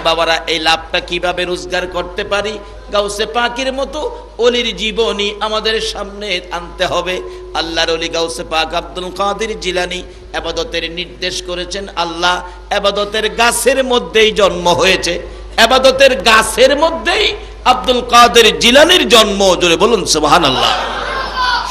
বাবারা, এই লাভটা কিভাবে রোজগার করতে পারি? গাউসে পাকের মতো ওলির জীবনী আমাদের সামনে আনতে হবে। আল্লাহর ওলি গাউসে পাক আব্দুল কাদের জিলানী ইবাদতের নির্দেশ করেছেন। আল্লাহ ইবাদতের গাছের মধ্যেই জন্ম হয়েছে, ইবাদতের গাছের মধ্যেই আব্দুল কাদের জিলানীর জন্ম। জোরে বলুন সুবহানাল্লাহ।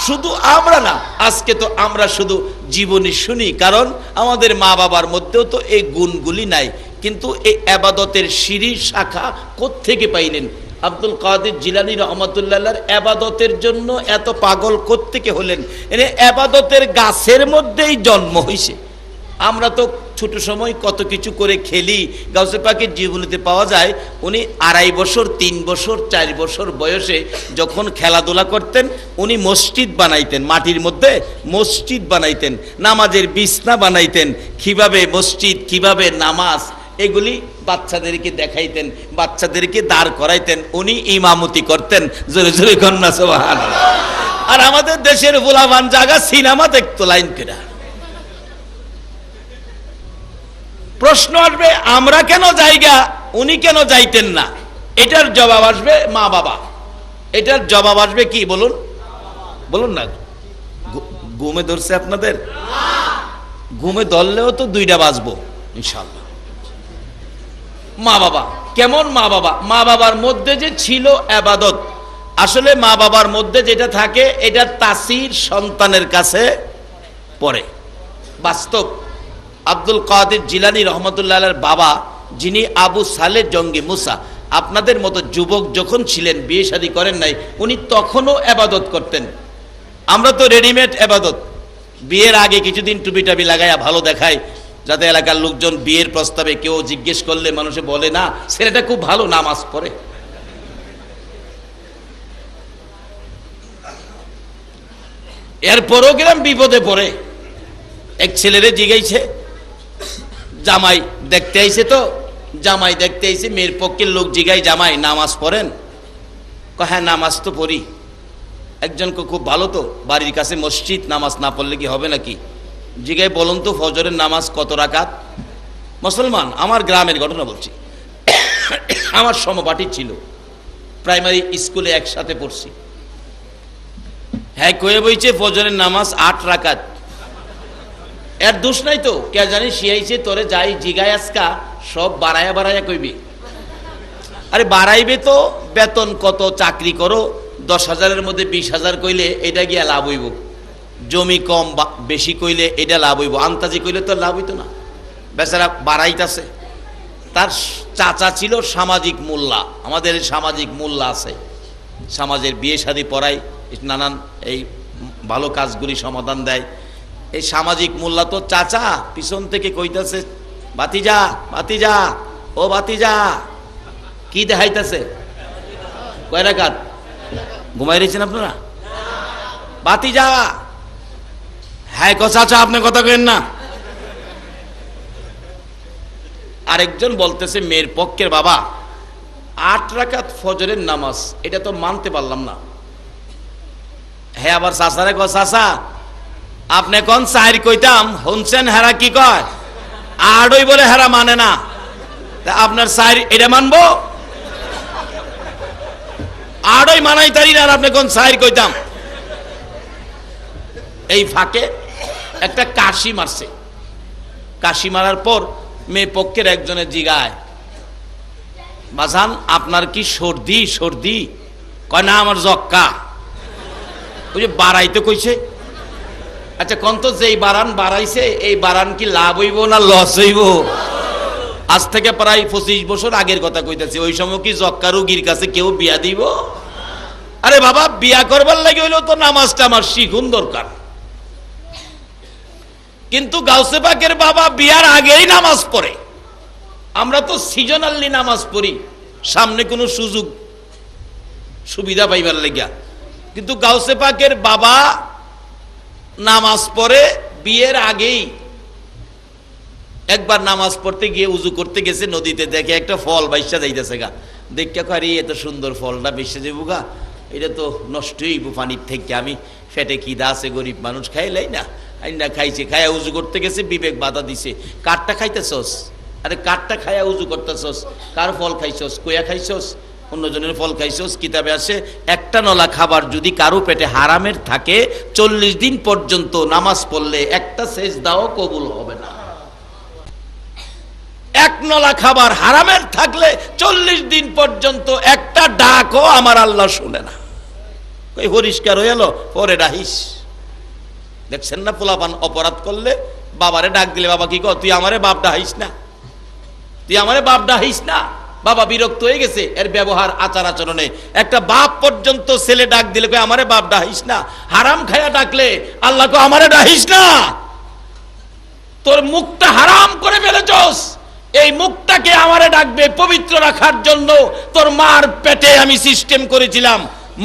শুধু আমরা না, আজকে তো আমরা শুধু জীবনী শুনি, কারণ আমাদের মা বাবার মধ্যেও তো এই গুণগুলি নাই। কিন্তু এই ইবাদতের সিঁড়ি শাখা কোত্থেকে পাইলেন? আব্দুল কাদের জিলানী রহমাতুল্লাহর ইবাদতের জন্য এত পাগল কোত্থেকে হলেন? এনে ইবাদতের গাছের মধ্যেই জন্ম হইছে। আমরা তো ছোট সময় কত কিছু করে খেলি। গাউসে পাকের জীবনীতে পাওয়া যায় উনি 2.5 বছর, 3 বছর, 4 বছর বয়সে যখন খেলাধুলা করতেন, উনি মসজিদ বানাইতেন, মাটির মধ্যে মসজিদ বানাইতেন, নামাজের বিছনা বানাইতেন। কিভাবে মসজিদ, কিভাবে নামাজ, এগুলি বাচ্চাদেরকে দেখাইতেন, বাচ্চাদেরকে দাঁড় করাইতেন, উনি ইমামতি করতেন। জোরে জোরে কন্যা সুবহানাল্লাহ। আর আমাদের দেশের ফুলাবান জায়গা সিনেমা দেখতো লাইন করে। প্রশ্ন আসবে, আমরা কেন যাইগা, উনি কেন যাইতেন না? এটার জবাব আসবে মা বাবা। এটার জবাব আসবে কি বলুন, বলুন না। ঘুমে ধরছে আপনাদের? ঘুমে ধরলেও তো 2টা বাজবো ইনশাআল্লাহ। মা বাবা কেমন? মা বাবা, মা বাবার মধ্যে যে ছিল ইবাদত, আসলে মা বাবার মধ্যে যেটা থাকে এটা তাসির সন্তানের কাছে পড়ে। বাস্তব আব্দুল কাদের জিলানী রহমতুল্লাহর বাবা, যিনি আবু সালেহ জঙ্গি মুসা, আপনাদের মতো যুবক যখন ছিলেন, বিয়ে শাদী করেন নাই, উনি তখনও ইবাদত করতেন। আমরা তো রেডিমেড ইবাদত, বিয়ের আগে কিছুদিন টুপি টাপি লাগাইয়া ভালো দেখায়, যাতে এলাকার লোকজন বিয়ের প্রস্তাবে কেউ জিজ্ঞেস করলে মানুষে বলে না ছেলেটা খুব ভালো নামাজ পড়ে। এরপরও গেলাম বিপদে পড়ে। এক ছেলেরে জিগাইছে, জামাই দেখতে আইছে, তো জামাই দেখতে আইছে, মেয়ের পক্ষের লোক জিগাই, জামাই নামাজ পড়েন? হ্যাঁ নামাজ তো পড়ি। একজনকে খুব ভালো তো, বাড়ির কাছে মসজিদ, নামাজ না পড়লে কি হবে নাকি? জিগাই, বলুন তো ফজরের নামাজ কত রাকাত? মুসলমান, আমার গ্রামের ঘটনা বলছি। আমার সমপাঠী ছিল, প্রাইমারি স্কুলে একসাথে পড়ছি। হ্যাঁ কয়ে বইছে ফজরের নামাজ 8 রাকাত। এর দোষ নাই তো, কে জানি শিয়াইছে তোরে যাই জিগায় আজকা সব বাড়ায়া বাড়ায়া কইবি। আরে বাড়াইবে তো, বেতন কত, চাকরি করো, 10,000-এর মধ্যে 20,000 কইলে এটা গিয়া লাভ হইব। জমি কম বেশি কইলে এটা লাভ হইব, আন্তাজি কইলে তো লাভ হইতো না। বেচারা বাড়াইতাছে। তার চাচা ছিল সামাজিক মোল্লা, আমাদের সামাজিক মোল্লা আছে, সমাজের বিয়ে শাদী পড়ায়, নানান এই ভালো কাজগুলি সমাধান দেয়। এই সামাজিক মোল্লা তো চাচা পিছন থেকে কইতাছে, বাতিজা বাতিজা, ও বাতিজা, কি দেখাইতেছে? কয় রাকাত? ঘুমাই রয়েছেন আপনারা? বাতিজা, হ্যাঁ চাচা আপনি কথা কেন না? আরেকজন বলতেছে মেয়ের পক্ষের বাবা 8 রাকাত ফজরের নামাজ, এটা তো মানতে পারলাম না। হ্যাঁ আবার চাচারে কয়, চাচা আপনি কোন 4 কইতাম, শুনছেন হেরা কি কয়? 8 বলে হেরা মানে না, তা আপনার 4 এটা মানবো? 8 মানাই তারি না, আপনি কোন 4 কইতাম? এই ফাঁকে একটা কাশি মারছে। কাশি মারার পর মেয়ে পক্ষের একজনের জিগায়, বাজান আপনার কি সর্দি? সর্দি? কয় না আমার জক্কা। ওই যে বাড়াইতে কইছে। আচ্ছা কোন তো, যেই বারান বাড়াইছে এই বারান কি লাভ হইব না লস হইব? আজ থেকে প্রায় 25 বছর আগের কথা কইতেছি। ওই সময় কি জক্কা রুগীর কাছে কেউ বিয়া দিব? আরে বাবা, বিয়া করবার লাগে হইলেও তো নামাজটা আমার শিখুন দরকার। কিন্তু গাউসে পাকের বাবা বিয়ার আগেই নামাজ পড়ে। আমরা তো সিজনালি নামাজ পড়ি, সামনে কোনো সুযোগ সুবিধা পাইবার লাগিয়া। কিন্তু গাউসে পাকের বাবা নামাজ পড়ে বিয়ের আগেই। একবার নামাজ পড়তে গিয়ে উজু করতে গেছে, নদীতে দেখে একটা ফল বাইসা যাইতেছে গা। দেখে আরে এত সুন্দর ফলটা বেসে যাবো গা, এটা তো নষ্ট হইব পানির থেকে, আমি ফেটে খিদা আছে, গরিব মানুষ খাইলাই না, আইনা খাইছে। খাইয়া উজু করতে গেছে, বিবেক বাধা দিছে, কাঠটা খাইতেছস? আরে কারটা খায়া উজু করতেছস, কার ফল খাইছস, কইয়া খাইছস, অন্যজনের ফল খাইছস। কিতাবে আছে একটা নলা খাবার যদি কারো পেটে হারামের থাকে 40 দিন পর্যন্ত নামাজ পড়লে একটা সেজদাও কবুল হবে না। এক নলা খাবার হারামের থাকলে 40 দিন পর্যন্ত একটা ডাকও আমার আল্লাহ শুনে না। কই পরিষ্কার হয়ে এলো, পরে ডাহিস। দেখছেন না পোলাপান অপরাধ করলে বাবারে ডাক দিলে বাবা কি কর, তুই আমারে বাপ ডাহিস না, তুই আমারে বাপ ডাহিস না। বাবা বিরক্ত হয়ে গেছে এর ব্যবহার আচার আচরণে। একটা বাপ পর্যন্ত ছেলে ডাক দিলে কই আমারে বাপ ডাহিস না। হারাম খায়া ডাকলে আল্লাহ কই আমারে ডাহিস না, তোর মুখটা হারাম করে ফেলেছস। এই মুখটাকে আমারে ডাকবে পবিত্র রাখার জন্য তোর মার পেটে আমি সিস্টেম করেছিলাম,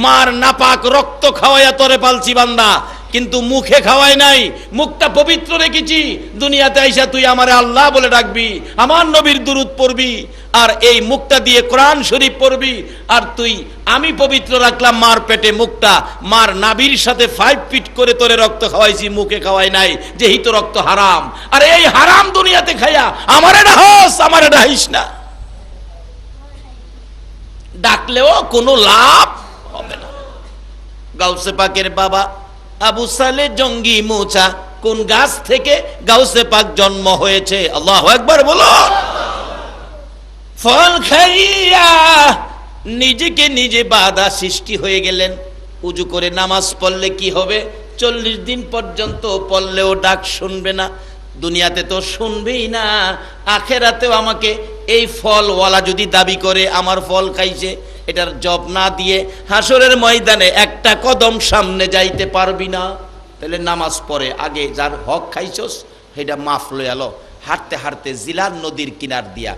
মার নাপাক রক্ত খাওয়াইয়া তোরে পালছি বান্দা, কিন্তু মুখে খাওয়াই নাই, মুখটা পবিত্র রেখেছি। দুনিয়াতে আইসা তুই আমারে আল্লাহ বলে ডাকবি, আমার নবীর দুরূদ পড়বি, আর এই মুখটা দিয়ে কোরআন শরীফ পড়বি। আর তুই আমি পবিত্র রাখলাম মার পেটে মুখটা, মার নাভির সাথে 5 ফিট করে তোরে রক্ত খাওয়াইছি, মুখে খাওয়াই নাই, যেহেতু রক্ত হারাম। আর এই হারাম দুনিয়াতে খাইয়া আমারে ডাহস, আমারে ডাহিস না। ডাকলেও কোনো লাভ হবে না। গাউসে পাকের বাবা আবু সালে জঙ্গি মোচা কোন গাছ থেকে গাউসে পাক জন্ম হয়েছে? আল্লাহু আকবার বলো। ফল খাইয়া নিজেকে নিজে বাধা সৃষ্টি হয়ে গেলেন। উজু করে নামাজ পড়লে কি হবে? 40 দিন পর্যন্ত পড়লেও ডাক শুনবে না। দুনিয়াতে তো শুনবেই না, আখেরাতেও আমাকে এই ফলওয়ালা যদি দাবি করে আমার ফল খাইছে, এটার জব না দিয়ে হাসরের ময়দানে একটা কদম সামনে যাইতে পারবি না। তাহলে নামাজ পড়ে আগে যার হক খাইছস সেটা মাফ লয়ে আলো। হাঁটতে হাঁটতে জিলান নদীর কিনার দিয়া,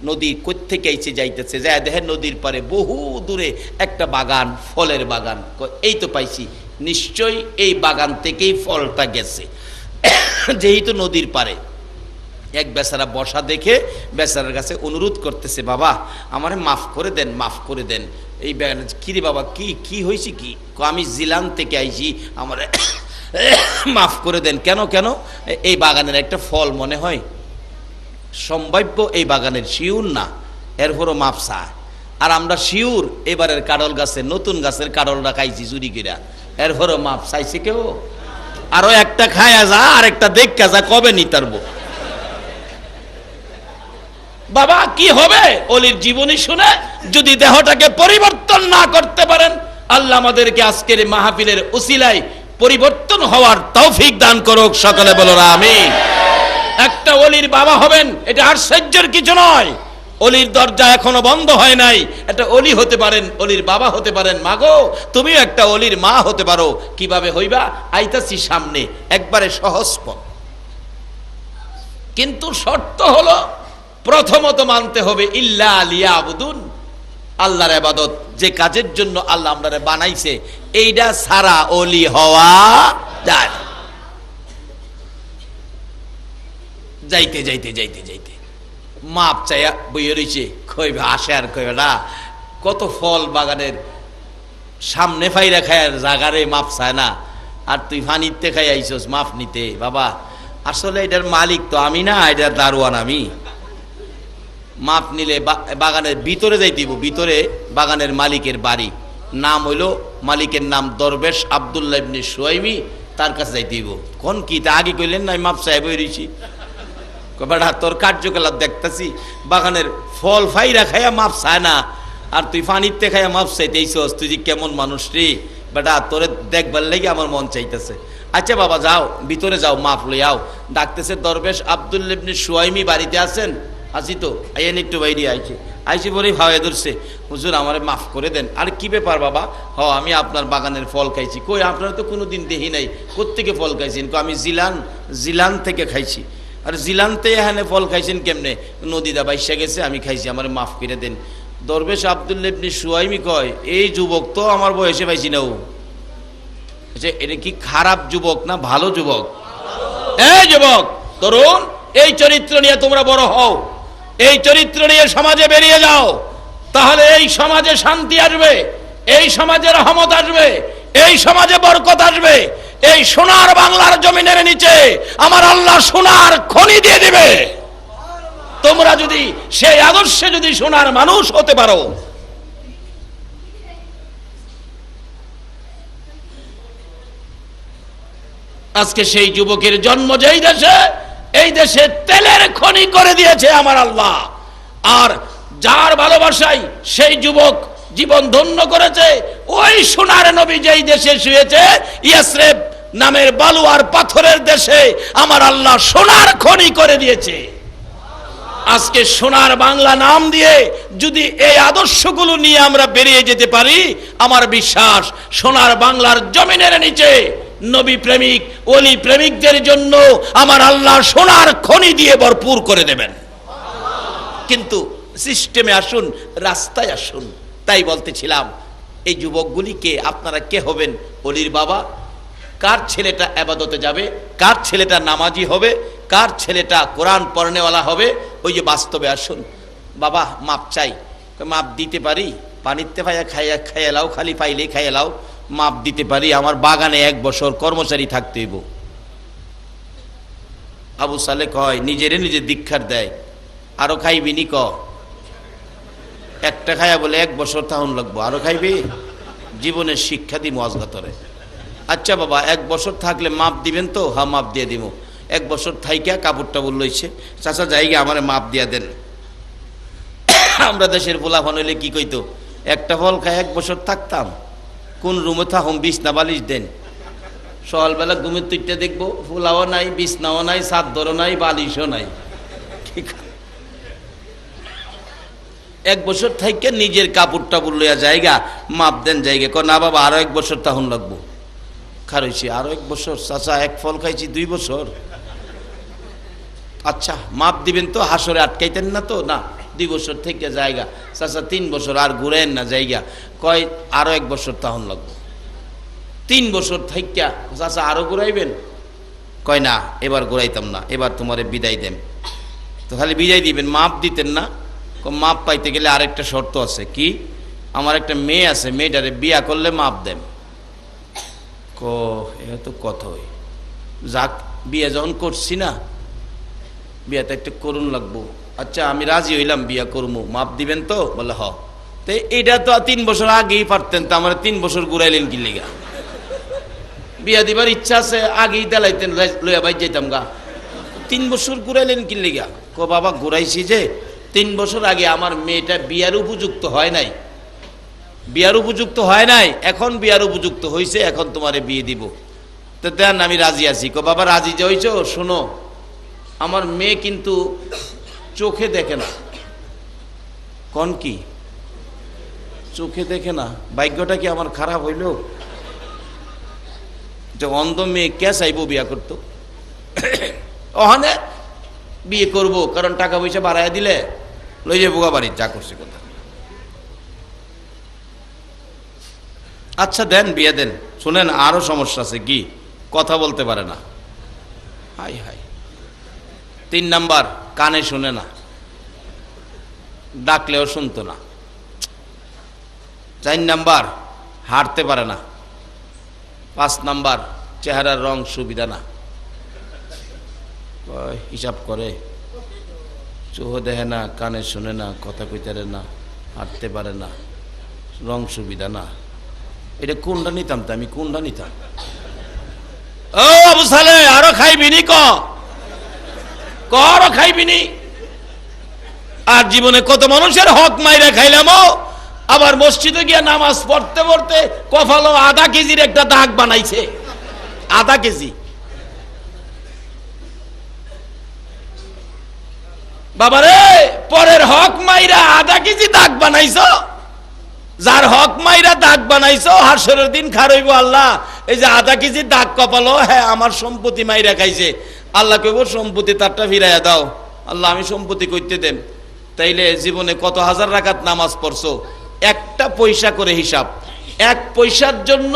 নদী কোত্থেকে আইছে যাইতেছে, যায় দেখে নদীর পারে বহু দূরে একটা বাগান, ফলের বাগান। এই তো পাইছি, নিশ্চয়ই এই বাগান থেকেই ফলটা গেছে, যেহেতু নদীর পারে। এক বেচারা বসা দেখে বেচারার কাছে অনুরোধ করতেছে, বাবা আমারে মাফ করে দেন, মাফ করে দেন। এই কিরে বাবা কি কি হয়েছে কি? আমি জিলান থেকে আইছি, আমারে মাফ করে দেন। কেন কেন? এই বাগানের একটা ফল মনে হয় সম্ভাব্য এই বাগানের শিউর না, এরপরও মাপ চায়। আর আমরা শিউর এবারের কাডল গাছে, নতুন গাছের কাডলটা খাইছি চুরি কইরা, এরপরও মাপ চাইছে কেউ? আরো একটা খায়া যা, আর একটা দেখা যা, কবে নিতারবো? বাবা কি হবে অলির জীবনী শুনে যদি দেহটাকে পরিবর্তন না করতে পারেন? আল্লাহ আমাদেরকে আজকের মাহফিলের উসিলায় পরিবর্তন হওয়ার তৌফিক দান করুক। সকলে বলো আমিন। একটা অলির বাবা হবেন, এটা আশ্চর্যের কিছু নয়। অলির দরজা এখনো বন্ধ হয় নাই, একটা অলি হতে পারেন, অলির বাবা হতে পারেন। মাগো তুমিও একটা অলির মা হতে পারো। কিভাবে হইবা? আইতাছি সামনে, একবারে সহজ পথ। কিন্তু শর্ত হলো প্রথমত মানতে হবে ইল্লা লিয়াবুদুন, আল্লাহর ইবাদত, যে কাজের জন্য আল্লাহ আমাদের বানাইছে এইটা ছাড়া অলি হওয়া যায় না। যাইতে যাইতে যাইতে যাইতে মাপ চাইয়া বইয়ে রয়েছে, কইবে আসে আর কইবে না। কত ফল বাগানের সামনে ফাইরা খায় জাগারে মাপ চায় না, আর তুই ফানিতে খাই আইছস মাপ নিতে। বাবা আসলে এটার মালিক তো আমি না, এটার দারোয়ান আমি। মাপ নিলে বাগানের ভিতরে যাই দিব, ভিতরে বাগানের মালিকের বাড়ি, নাম হইল, মালিকের নাম দরবেশ আব্দুল্লাহ ইবনে সুয়াইমি, তার কাছে যাই দিব। কোন কি তা আগে কইলেন না মাপ চাই বই রইছি? বেটা তোর কার্যকলাপ দেখতেছি, বাগানের ফল ফাইরা খাইয়া মাপ চায় না, আর তুই ফানিতে খাইয়া মাপ চাইতেইছস। তুই যে কেমন মানুষ রে বেটা, তোরে দেখবার লেগে আমার মন চাইতেছে। আচ্ছা বাবা যাও, ভিতরে যাও, মাপ লইয়াও। ডাকতেছে দরবেশ আব্দুল্লাহ ইবনে সুয়াইমি বাড়িতে আছেন? আছি তো। আইয়েন একটু বাইরে আইছে, আইসি বলেই ভাবে ধরছে, হুজুর আমারে মাফ করে দেন। আর কি ব্যাপার বাবা? হ আমি আপনার বাগানের ফল খাইছি। কই আপনারা তো কোনোদিন দেখি নাই, কোত্থেকে ফল খাইছেন? আমি জিলান থেকে খাইছি। আর জিলানতে এখানে ফল খাইছেন কেমনে? নদীদা বাইসা গেছে, আমি খাইছি, আমার মাফ করে দেন। দরবেশ আব্দুল্লাহ ইবনে সুয়াইমি কয়, এই যুবক তো আমার বয়সে পাইছি না। ও আচ্ছা, এটা কি খারাপ যুবক না ভালো যুবক? এই যুবক তরুণ, এই চরিত্র নিয়ে তোমরা বড় হও, এই চরিত্র নিয়ে সমাজে বেরিয়ে যাও, তাহলে এই সমাজে শান্তি আসবে, এই সমাজে রহমত আসবে, এই সমাজে বরকত আসবে। এই সোনার বাংলার জমিনের নিচে আমার আল্লাহ সোনার খনি দিয়ে দিবে। তোমরা যদি সেই আদর্শে যদি সোনার মানুষ হতে পারো, আজকে সেই যুবকের জন্ম যেই দেশে, এই দেশে তেলের খনি করে দিয়েছে আমার আল্লাহ। আর যার ভালোবাসায় সেই যুবক জীবন ধন্য করেছে, ওই সোনার নবী যেই দেশে শুয়েছে, ইয়াসরিব নামের বালু আর পাথরের দেশে আমার আল্লাহ সোনার খনি করে দিয়েছে। আজকে সোনার বাংলা নাম দিয়ে যদি এই আদর্শগুলো নিয়ে আমরা বেরিয়ে যেতে পারি, আমার বিশ্বাস সোনার বাংলার জমিনের নিচে নবী প্রেমিক ওলি প্রেমিকদের জন্য আমার আল্লাহ সোনার খনি দিয়ে ভরপুর করে দেবেন। কিন্তু সিস্টেমে আসুন, রাস্তায় আসুন। তাই বলতেছিলাম, এই যুবকগুলি কে? আপনারা কে হবেন? অলির বাবা? কার ছেলেটা ইবাদতে যাবে? কার ছেলেটা নামাজি হবে? কার ছেলেটা কোরআন পড়নেওয়ালা হবে? ওই যে বাস্তবে আসুন। বাবা মাপ চাই, মাপ দিতে পারি, পানিতে ভাইয়া খাইয়া খাইয়ালাও, খালি পাইলে খাইয়ালাও, মাপ দিতে পারি। আমার বাগানে 1 বছর কর্মচারী থাকতে হইব। আবু সালে কয়, নিজেরে নিজে দীক্ষার দেয়, আরো খাইবি নি? ক একটা খায়া বলে 1 বছর তাহন লাগবো, আরো খাইবি? জীবনের শিক্ষা দিমু আজগাতরে। আচ্ছা বাবা 1 বছর থাকলে মাপ দিবেন তো? হ্যাঁ মাপ দিয়ে দিব। 1 বছর থাইকা কাপড় টাপড় লইছে, চাচা জায়গা আমারে মাপ দিয়া দেন। আমরা দেশের পোলাপান হইলে কি কইতো, একটা ফল খায় 1 বছর থাকতাম, কোন রুমে থাকুম, বিছনা বালিশ দেন। সকালবেলা ঘুমের তুইটা দেখবো ফুলাও নাই, বিছনাও নাই, চাদরও নাই, বালিশও নাই। ঠিক 1 বছর থাইকা নিজের কাপড় টাপড় লইয়া জায়গা মাপ দেন জায়গা। ক না বাবা আরো 1 বছর তখন লাগবো। খারইছি আরো 1 বছর? চাচা 1 ফল খাইছি 2 বছর। আচ্ছা মাপ দিবেন তো? হাসরে আটকাইতেন না তো? না, 2 বছর থেকে জায়গা। চাচা 3 বছর আর ঘুরেন না জায়গা। কয় আরো 1 বছর তখন লাগবো। 3 বছর থাইকা চাচা আরো ঘুরাইবেন? কয় না এবার ঘুরাইতাম না, এবার তোমারে বিদায় দেন। তো খালি বিদায় দিবেন, মাপ দিতেন না? মাপ পাইতে গেলে আরেকটা শর্ত আছে। কি? আমার একটা মেয়ে আছে, মেয়েটারে বিয়া করলে মাপ দেন। এটা তো কথাই, যাক বিয়ে যখন করছি না, বিয়াটা একটু করুন লাগবো। আচ্ছা আমি রাজি হইলাম, বিয়া করবো, মাপ দিবেন তো? বলে হ। তো এইটা তো 3 বছর আগেই পারতেন, তো আমার 3 বছর ঘুরাইলেন কি লিগা? বিয়া দিবার ইচ্ছা আছে, আগেই দেলাইতেন, লইয়া বাইর যাইতাম গা। 3 বছর ঘুরাইলেন কি লিগা? বাবা ঘুরাইছি যে 3 বছর আগে আমার মেয়েটা বিয়ার উপযুক্ত হয় নাই, বিয়ার উপযুক্ত হয় নাই, এখন বিয়ার উপযুক্ত হয়েছে, এখন তোমারে বিয়ে দিব। তো দেন আমি রাজি আছি। বাবা রাজি যে হইছো, শোনো আমার মেয়ে কিন্তু চোখে দেখে না। কোন কি চোখে দেখে না? ভাগ্যটা কি আমার খারাপ হইল? যে অন্ধ মেয়ে কে চাইবো বিয়া করতো? ওখানে বিয়ে করব, কারণ টাকা পয়সা বাড়াইয়া দিলে লই যাবো বাড়ি, যা করছে কথা। আচ্ছা দেন, বিয়ে দেন। শুনেন আরো সমস্যা আছে। কি? কথা বলতে পারে না। High high. 3 নাম্বার, কানে শুনে না, ডাকলেও শুনতো না। 4 নাম্বার, হাঁটতে পারে না। 5 নাম্বার, চেহারার রং সুবিধা না। হিসাব করে, চোখ দেখে না, কানে শুনে না, কথা কইতে পারে না, হাঁটতে পারে না, রং সুবিধা না। এটা কোনটা নিতাম? তো আমি কোনটা নিতাম? ও আবু সালে, আরো খাইবিনি? আরো খাইবিনি? আর জীবনে কত মানুষের হক মাইরা খাইলাম। আবার মসজিদে গিয়া নামাজ পড়তে পড়তে কপালও আধা কেজির একটা দাগ বানাইছে। আধা কেজি। বাবারে, পরের হক মাইরা আধা কেজি দাগ বানাইছো। যার হক মাইরা দাগ বানাইছো, হাসরের দিন খারইব আল্লাহ, এই যে আধা কেজি দাগ কপালো, হ্যাঁ আমার সম্পত্তি মাইরা খাইছে। আল্লাহ কইব সম্পত্তি তারটা ফিরাইয়া দাও। আল্লাহ আমি সম্পত্তি কইতে দেন। তাইলে জীবনে কত হাজার রাকাত নামাজ পড়ছো? একটা পয়সা করে হিসাব। 1 পয়সার জন্য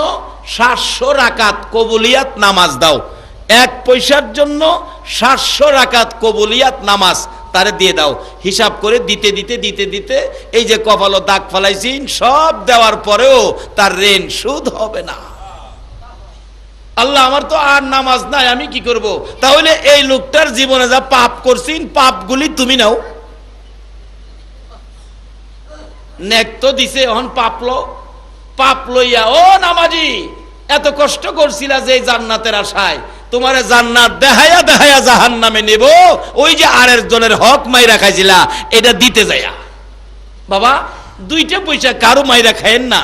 700 রাকাত কবুলিয়াত নামাজ দাও। 1 পয়সার জন্য 700 রাকাত কবুলিয়াত নামাজ তারে দিয়ে দাও। হিসাব করে দিতে দিতে দিতে দিতে এই যে কপালো দাগ ফেলাইছিন, সব দেওয়ার পরেও তার ঋণ সুদ হবে না। আল্লাহ আমার তো আর নামাজ নাই, আমি কি করব? তাহলে এই লোকটার জীবনে যা পাপ করছিন, পাপগুলি তুমি নাও। নেক তো দিছে, এখন পাপ লইয়া, ও নামাজি এত কষ্ট করছিলা যে জান্নাতের আশায়, তোমারে জান্নাত দেখায়া দেখায়া জাহান্নামে নেব, ওই যে আরেক জনের হক মাইরা খাইছিলা এটা দিতে যায়া। বাবা, দুইটা পয়সা কারো মাইরা খায়েন না,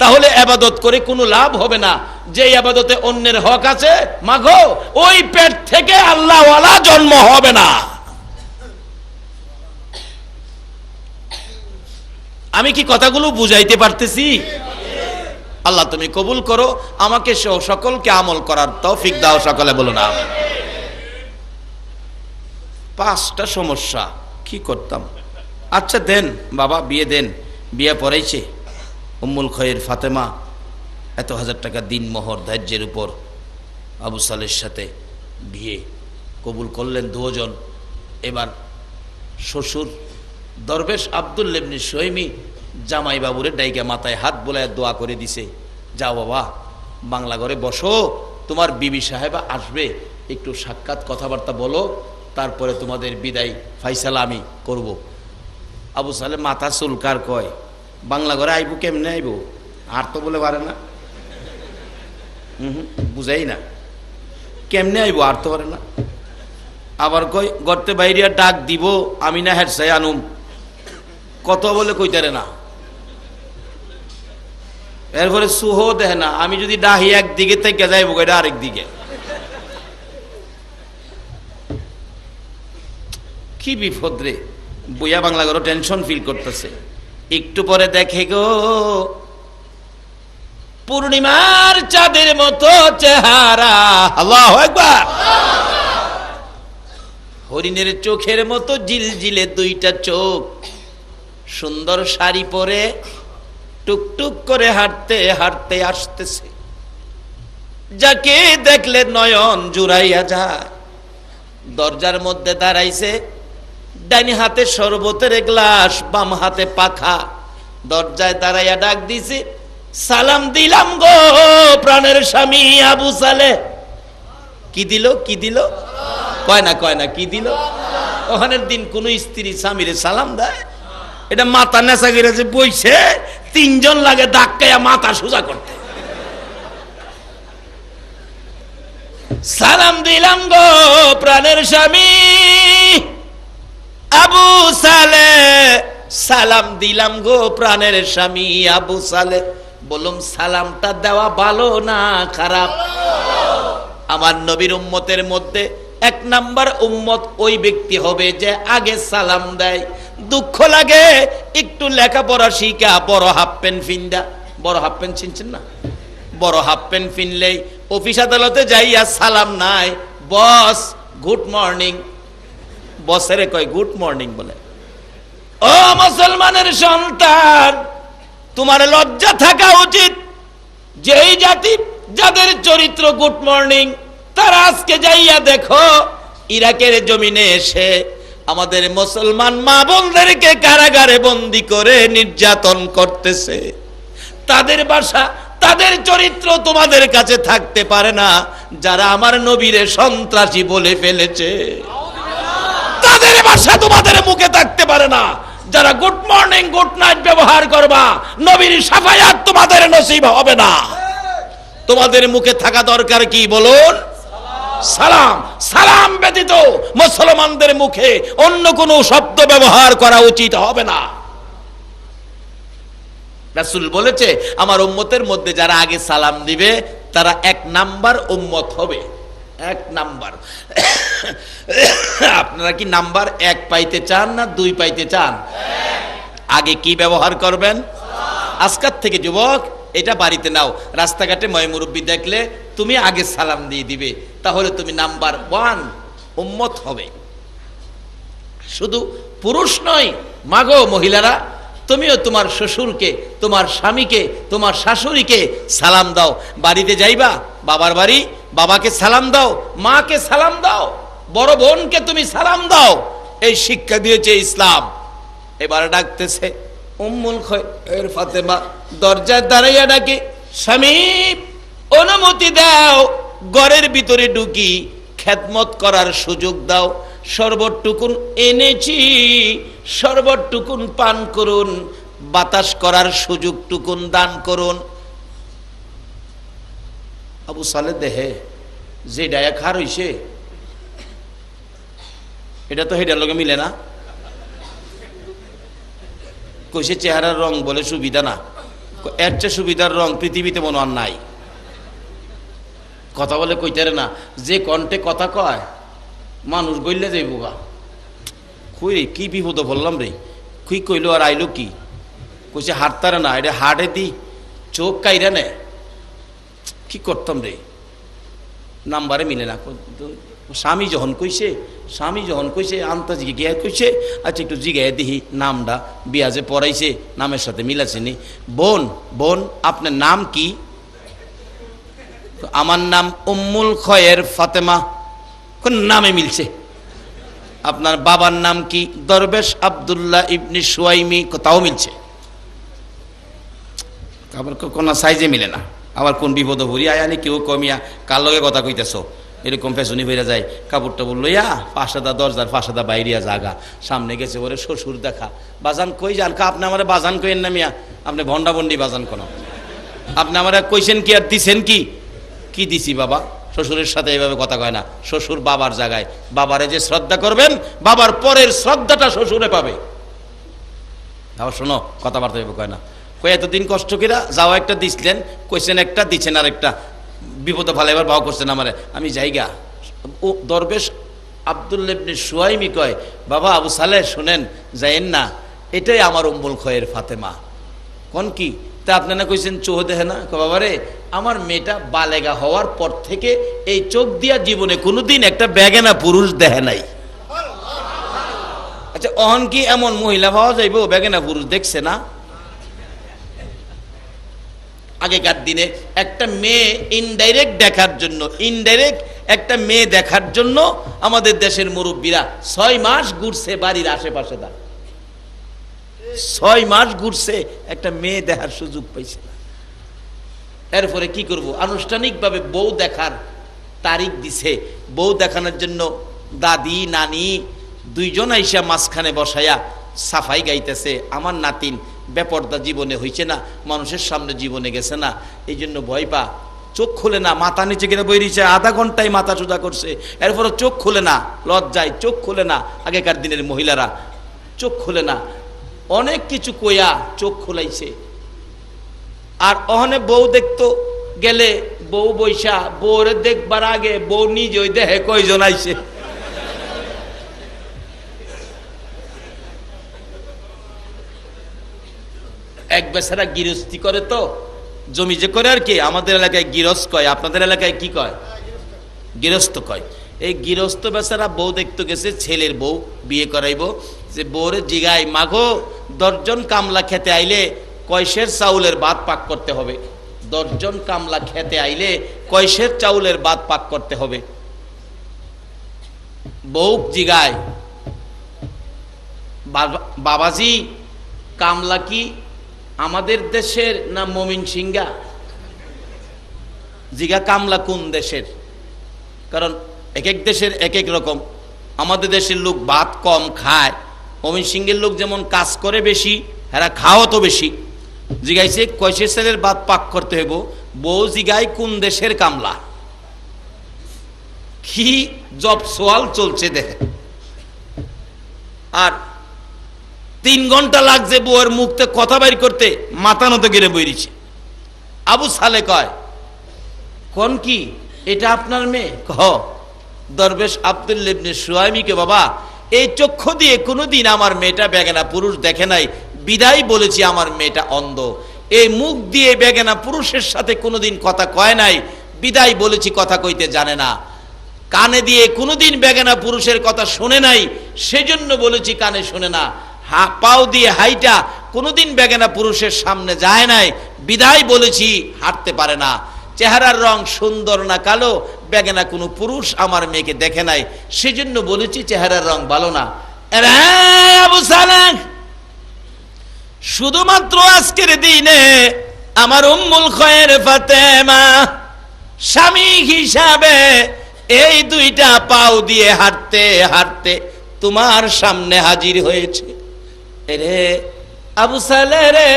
তাহলে ইবাদত করে কোনো লাভ হবে না। যে ইবাদতে অন্যের হক আছে, মাগো ওই পেট থেকে আল্লাহওয়ালা জন্ম হবে না। আমি কি কথাগুলো বুঝাইতে পারতেছি? আল্লাহ তুমি কবুল করো, আমাকে সকলকে আমল করার তৌফিক দাও, সকলে বলো না। 5টা সমস্যা কি করতাম? আচ্ছা দেন বাবা, বিয়ে দেন। বিয়ে পড়াইছে উম্মুল খৈর ফাতেমা, এত হাজার টাকা দিন মোহর ধার্যের উপর আবু সালের সাথে বিয়ে কবুল করলেন 2 জন। এবার শ্বশুর দরবেশ আব্দুল্লাহ ইবনে সুহাইমি জামাই বাবুরে ডাইকা মাথায় হাত বোলায় দোয়া করে দিছে, যাও বাবা বাংলা ঘরে বসো, তোমার বিবি সাহেবা আসবে, একটু সাক্ষাৎ কথাবার্তা বলো, তারপরে তোমাদের বিদায় ফাইসালা আমি করব। আবু সালে মাথা চুলকার কয়, বাংলা ঘরে আইব কেমনে আইব, আর তো বলে পারে না, বুঝাই না কেমনে আইব, আর তো পারে না। আবার কয় গর্তে বাইরে ডাক দিব, আমি না হেরসাই আনুম, কত বলে কইতারে না। এরপরে সুহ দেয় না, আমি যদি ডাহি একদিকে থেকে যাইব এটা আরেক দিকে। কি বিপদ রে, বইয়া বাংলা ঘরে টেনশন ফিল করতেছে। একটু পরে দেখে গো পূর্ণিমার চাঁদের মতো চেহারা, আল্লাহু আকবার, হরিণের চোখের মতো জিলজিলে 2টা চোখ, সুন্দর শাড়ি পরে টুকটুক করে হাঁটতে হাঁটতে আসতেছে, যাকে দেখলে নয়ন জুড়াইয়া যায়। দরজার মধ্যে দাঁড়াইছে, ডাইনি হাতে শরবতের গ্লাস, বাম হাতে পাখা, দরজায় দাঁড়াইয়া ডাক দিছে, সালাম দিলাম গো প্রাণের স্বামী আবু সালে। কি দিল? কি দিল? কয় না কি দিল? ওখানের দিন কোন স্ত্রী স্বামীরে সালাম দেয়? এটা মাথা নেশা গেছে বইছে, 3 জন লাগে ধাক্কায়া মাথা সোজা করতে। সালাম দিলাম গো প্রাণের স্বামী আবু সালে, সালাম দিলাম গো প্রাণের স্বামী আবু সালে। বলুন সালামটা দেওয়া ভালো না খারাপ? আমার নবীর উম্মতের মধ্যে 1 নাম্বার উম্মত ওই ব্যক্তি হবে যে আগে সালাম দেয়। দুঃখ লাগে, একটু লেখাপড়া শিখা বড় হাফ প্যান্ট ফিন্দা, বড় হাফ প্যান্ট চিনছেন না, বড় হাফ প্যান্ট ফিনলেই অফিস আদালতে যাইয়া সালাম নাই, বস গুড মর্নিং, বসেরে কয় গুড মর্নিং বলে। ও মুসলমানের সন্তান, তোমার লজ্জা থাকা উচিত। যেই জাতি যাদের চরিত্র গুড মর্নিং, তারা আজকে যাইয়া দেখো ইরাকের জমিনে এসে আমাদের মুসলমান মা বোনদেরকে কারাগারে বন্দী করে নির্যাতন করতেছে। তাদের ভাষা, তাদের চরিত্র তোমাদের কাছে থাকতে পারে না। যারা আমার নবীরে সন্ত্রাসী বলে ফেলেছে, তাদের ভাষা তোমাদের মুখে থাকতে পারে না। যারা গুড মর্নিং গুড নাইট ব্যবহার করবা, নবীর শাফায়াত তোমাদের নসিব হবে না। তোমাদের মুখে থাকা দরকার কি বলুন? সালাম। সালাম ব্যতীত মুসলমানদের মুখে অন্য কোনো শব্দ ব্যবহার করা উচিত হবে না। রাসূল বলেছে আমার উম্মতের মধ্যে যারা আগে সালাম দিবে তারা 1 নাম্বার উম্মত হবে। 1 নাম্বার। আপনারা কি নাম্বার 1 পাইতে চান না 2 পাইতে চান? আগে কি ব্যবহার করবেন? আজকাল থেকে যুবক এটা বাড়িতে নাও, রাস্তাঘাটে ময়মুরব্বী দেখলে তুমি আগে সালাম দিয়ে দিবে, তাহলে তুমি নাম্বার 1 উম্মত হবে। শুধু পুরুষ নয়, মাগো মহিলারা, তুমিও তোমার শ্বশুরকে, তোমার স্বামীকে, তোমার শাশুড়িকে সালাম দাও। বাড়িতে যাইবা, বাবার বাড়ি, বাবাকে সালাম দাও, মাকে সালাম দাও, বড় বোনকে তুমি সালাম দাও। এই শিক্ষা দিয়েছে ইসলাম। এবার ডাকতেছে উম্মুল খৈর ফাতেমা, দরজায় দাঁড়াইয়া ডাকে, স্বামী অনুমতি দাও, ঘরের ভিতরে ঢুকি, খেদমত করার সুযোগ দাও। শরবতটুকুন এনেছি, শরবতটুকুন পান করুন, বাতাস করার সুযোগটুকুন দান করুন। আবু সালে দেহে যে ডায়া খার হইছে এটা তো হেডার লগে মিলে না। কইছে চেহারার রং বলে সুবিধা না, এর চেয়ে সুবিধার রং পৃথিবীতে মনে হয় নাই। কথা বলে কইতারে না, যে কণ্ঠে কথা কয় মানুষ গইলে যাইব গা। খুই রে কি বিপদ বললাম রে, খুই কইলো আর আইলো কি, কইছে হাঁটতারে না, এটা হাটে দি চোখ কাইরা নে, কি করতাম রে, নাম্বারে মিলে না। স্বামী যখন কইছে আন্তাজি গিয়া কইছে আচ্ছা একটু জিগায় দেখি নামটা বিয়াজে পড়াইছে নামের সাথে মিলাছে নি। বোন আপনার নাম কি? আমার নাম উম্মুল খয়ের ফাতেমা। কোন নামে মিলছে? আপনার বাবার নাম কি? দরবেশ আব্দুল্লাহ ইবনে সুয়াইমি। তাও মিলছে, আবার কোন সাইজে মিলে না। আবার কোন বিপদ ভরি আয়ানি কেউ কমিয়া কার লগে কথা কইতেছ এরকম পেছনি ফিরে যায়, কাপড়টা বললো ইয়া ফাঁসাদা দরজার ফাঁসাদা বাইরিয়া জাগা, সামনে গেছে ওরে শ্বশুর দেখা। বাজান কই যান? আপনি আমার বাজান কইেন না মিয়া, আপনি ভন্ডা ভন্ডি বাজান কোন? আপনি আমার কইছেন কি আর দিছেন কি? কি দিছি বাবা? শ্বশুরের সাথে এইভাবে কথা কয় না। শ্বশুর বাবার জায়গায়, বাবারে যে শ্রদ্ধা করবেন বাবার পরের শ্রদ্ধাটা শ্বশুরে পাবে। আবার শোনো, কথাবার্তা এভাবে কয় না। কই এতদিন কষ্ট কিরা যাও একটা দিছিলেন, কইছেন একটা দিচ্ছেন আর একটা, বিপদে ভালো এবার ভাও করছেন আমারে, আমি যাইগা। ও দরবেশ আব্দুল্লাহ ইবনে সুয়াইমি কয় বাবা আবু সালেহ শুনেন যাইেন না, এটাই আমার উম্মুল খয়ের ফাতেমা। কোন কি তা আপনি না কইছেন চোখ দেখে না? বাবা রে আমার মেয়েটা বালেগা হওয়ার পর থেকে এই চোখ দিয়া জীবনে কোনোদিন একটা বেগানা পুরুষ দেখে নাই। আচ্ছা অহন কি এমন মহিলা পাওয়া যাইব বেগানা পুরুষ দেখছে না? আগেকার দিনে একটা মেয়ে ইনডাইরেক্ট একটা মেয়ে দেখার জন্য আমাদের দেশের মুরব্বীরা 6 মাস ঘুরছে বাড়ির আশেপাশে, 6 মাস ঘুরছে, একটা মেয়ে দেখার সুযোগ পাইছে না। এরপরে কি করব, আনুষ্ঠানিকভাবে বউ দেখার তারিখ দিছে। বউ দেখানোর জন্য দাদি নানি দুইজন আইসা মাঝখানে বসায়া সাফাই গাইতেছে। আমার নাতিন বেপর্দা জীবনে হইছে না, মানুষের সামনে জীবনে গেছে না, এই জন্য ভয় পা, চোখ খুলে না, মাথা নিচে গেলে বই রয়েছে, আধা ঘন্টায় মাথা সোজা করছে, এরপরে চোখ খুলে না, লজ্জায় চোখ খুলে না। আগেকার দিনের মহিলারা চোখ খুলে না, অনেক কিছু কইয়া চোখ খুলাইছে। আর ওখানে বউ দেখতো গেলে বউ বৈশা, বউরে দেখবার আগে বউ নিজে ওই দেহে কয়জন আইছে। এক বেচারা গৃহস্থী করে, তো জমি যে করে আর কি, আমাদের এলাকায় গৃহস্থ কয়, আপনাদের এলাকায় কি কয়? গৃহস্থ কয়। এই গৃহস্থ বেচারা বউ দেখতে গেছে, ছেলের বউ বিয়ে করাইবো, যে বউরে জিগায় মাগো 10 জন কামলা খেতে আইলে কয়সের চাউলের ভাত পাক করতে হবে? 10 জন কামলা খেতে আইলে কয়সের চাউলের ভাত পাক করতে হবে? বউ জিগায় বাবাজি কামলা কি আমাদের দেশের না মমিন সিংহা? জিগা কামলা কোন দেশের? কারণ এক এক দেশের এক এক রকম। আমাদের দেশের লোক ভাত কম খায়, মমিন সিংহের লোক যেমন কাজ করে বেশি, এরা খাওয়া তো বেশি। জিগাইছে কয়সের ছেলের ভাত পাক করতে হইব? বউ জিগাই কোন দেশের কামলা? কি জব সোয়াল চলছে দেখে। আর 3 ঘন্টা লাগছে বউয়ের মুখতে কথা বাইর করতে, মাথা নত গেলে বইরিছে। আবু সালে কয় কোন কি এটা আপনার মেয়ে? কহ দরবেশ আব্দুল্লাহ ইবনে সুয়াইমিকে বাবা এই চক্ষু দিয়ে কোনোদিন আমার মেয়েটা বেগানা পুরুষ দেখে নাই, বিদায় বলেছি আমার মেয়েটা অন্ধ। এই মুখ দিয়ে বেগানা পুরুষের সাথে কোনোদিন কথা কয় নাই, বিদায় বলেছি কথা কইতে জানে না। কানে দিয়ে কোনোদিন বেগানা পুরুষের কথা শুনে নাই, সেজন্য বলেছি কানে শুনে না। পাও দিয়ে হাইটা কোনোদিন বেগানা পুরুষের সামনে যায় নাই, বিদায় বলেছি হাঁটতে পারে না। চেহারার রং সুন্দর না কালো, বেগানা কোনো পুরুষ আমার মেয়েকে দেখে নাই, সেজন্য বলেছি চেহারার রং ভালো না। আবু সালেহ শুধুমাত্র আজকের দিনে আমার উম্মুল খয়ের ফাতেমা স্বামী হিসাবে এই 2টা পাও দিয়ে হাঁটতে হাঁটতে তোমার সামনে হাজির হয়েছে। এরে আবু সালে রে,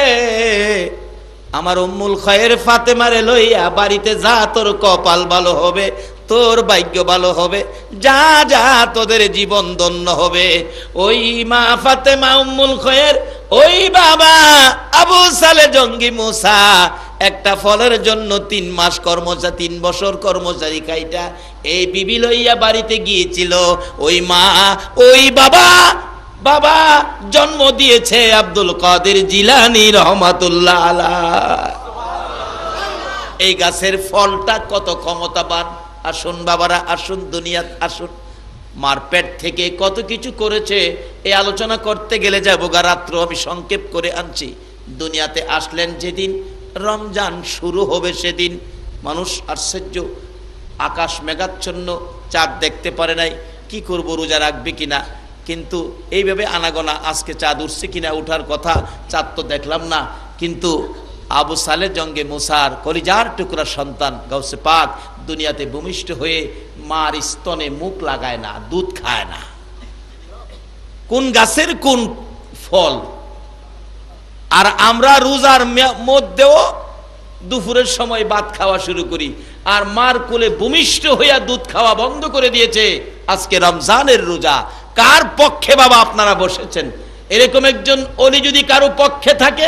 আমার উম্মুল খয়ের ফাতেমারে লইয়া বাড়িতে যা, তোর কপাল ভালো হবে, তোর ভাগ্য ভালো হবে, যা যা তোদের জীবন ধন্য হবে। ওই মা ফাতেমা উম্মুল খয়ের, ওই বাবা আবু সালে জঙ্গি মুসা একটা ফলের জন্য 3 মাস কর্মচারী, 3 বছর কর্মচারী কাইটা এই বিবি লইয়া বাড়িতে গিয়েছিল। ওই মা ওই বাবা, বাবা জন্ম দিয়েছে আব্দুল কাদের জিলানী রহমাতুল্লাহ আলাইহি। এই গাছের ফলটা কত ক্ষমতাবান। আসুন বাবারা, আসুন দুনিয়াত আসুন। মার পেট থেকে কত কিছু করেছে, এই আলোচনা করতে গেলে যাবো গা রাত্র, আমি সংক্ষেপ করে আনছি। দুনিয়াতে আসলেন যেদিন রমজান শুরু হবে সেদিন মানুষ আশ্চর্য, আকাশ মেঘাচ্ছন্ন, চাঁদ দেখতে পারে নাই, কি করব, রোজা রাখবে কিনা। কিন্তু এইভাবে আনাগোনা, আজকে চাঁদ উঠছে কিনা, উঠার কথা, চাঁদ তো দেখলাম না। কিন্তু আবু সালে জঙ্গে মুসার কলিজার টুকরা সন্তান গাউসে পাক দুনিয়াতে ভূমিষ্ঠ হয়ে মার স্তনে মুখ লাগায় না, দুধ খায় না। কোন গাছের কোন ফল। আর আমরা রোজার মধ্যেও দুপুরের সময় ভাত খাওয়া শুরু করি, আর মার কোলে ভূমিষ্ঠ হইয়া দুধ খাওয়া বন্ধ করে দিয়েছে। আজকে রমজানের রোজা, কার পক্ষে বাবা আপনারা বসেছেন? এরকম একজন অলি যদি কারো পক্ষে থাকে,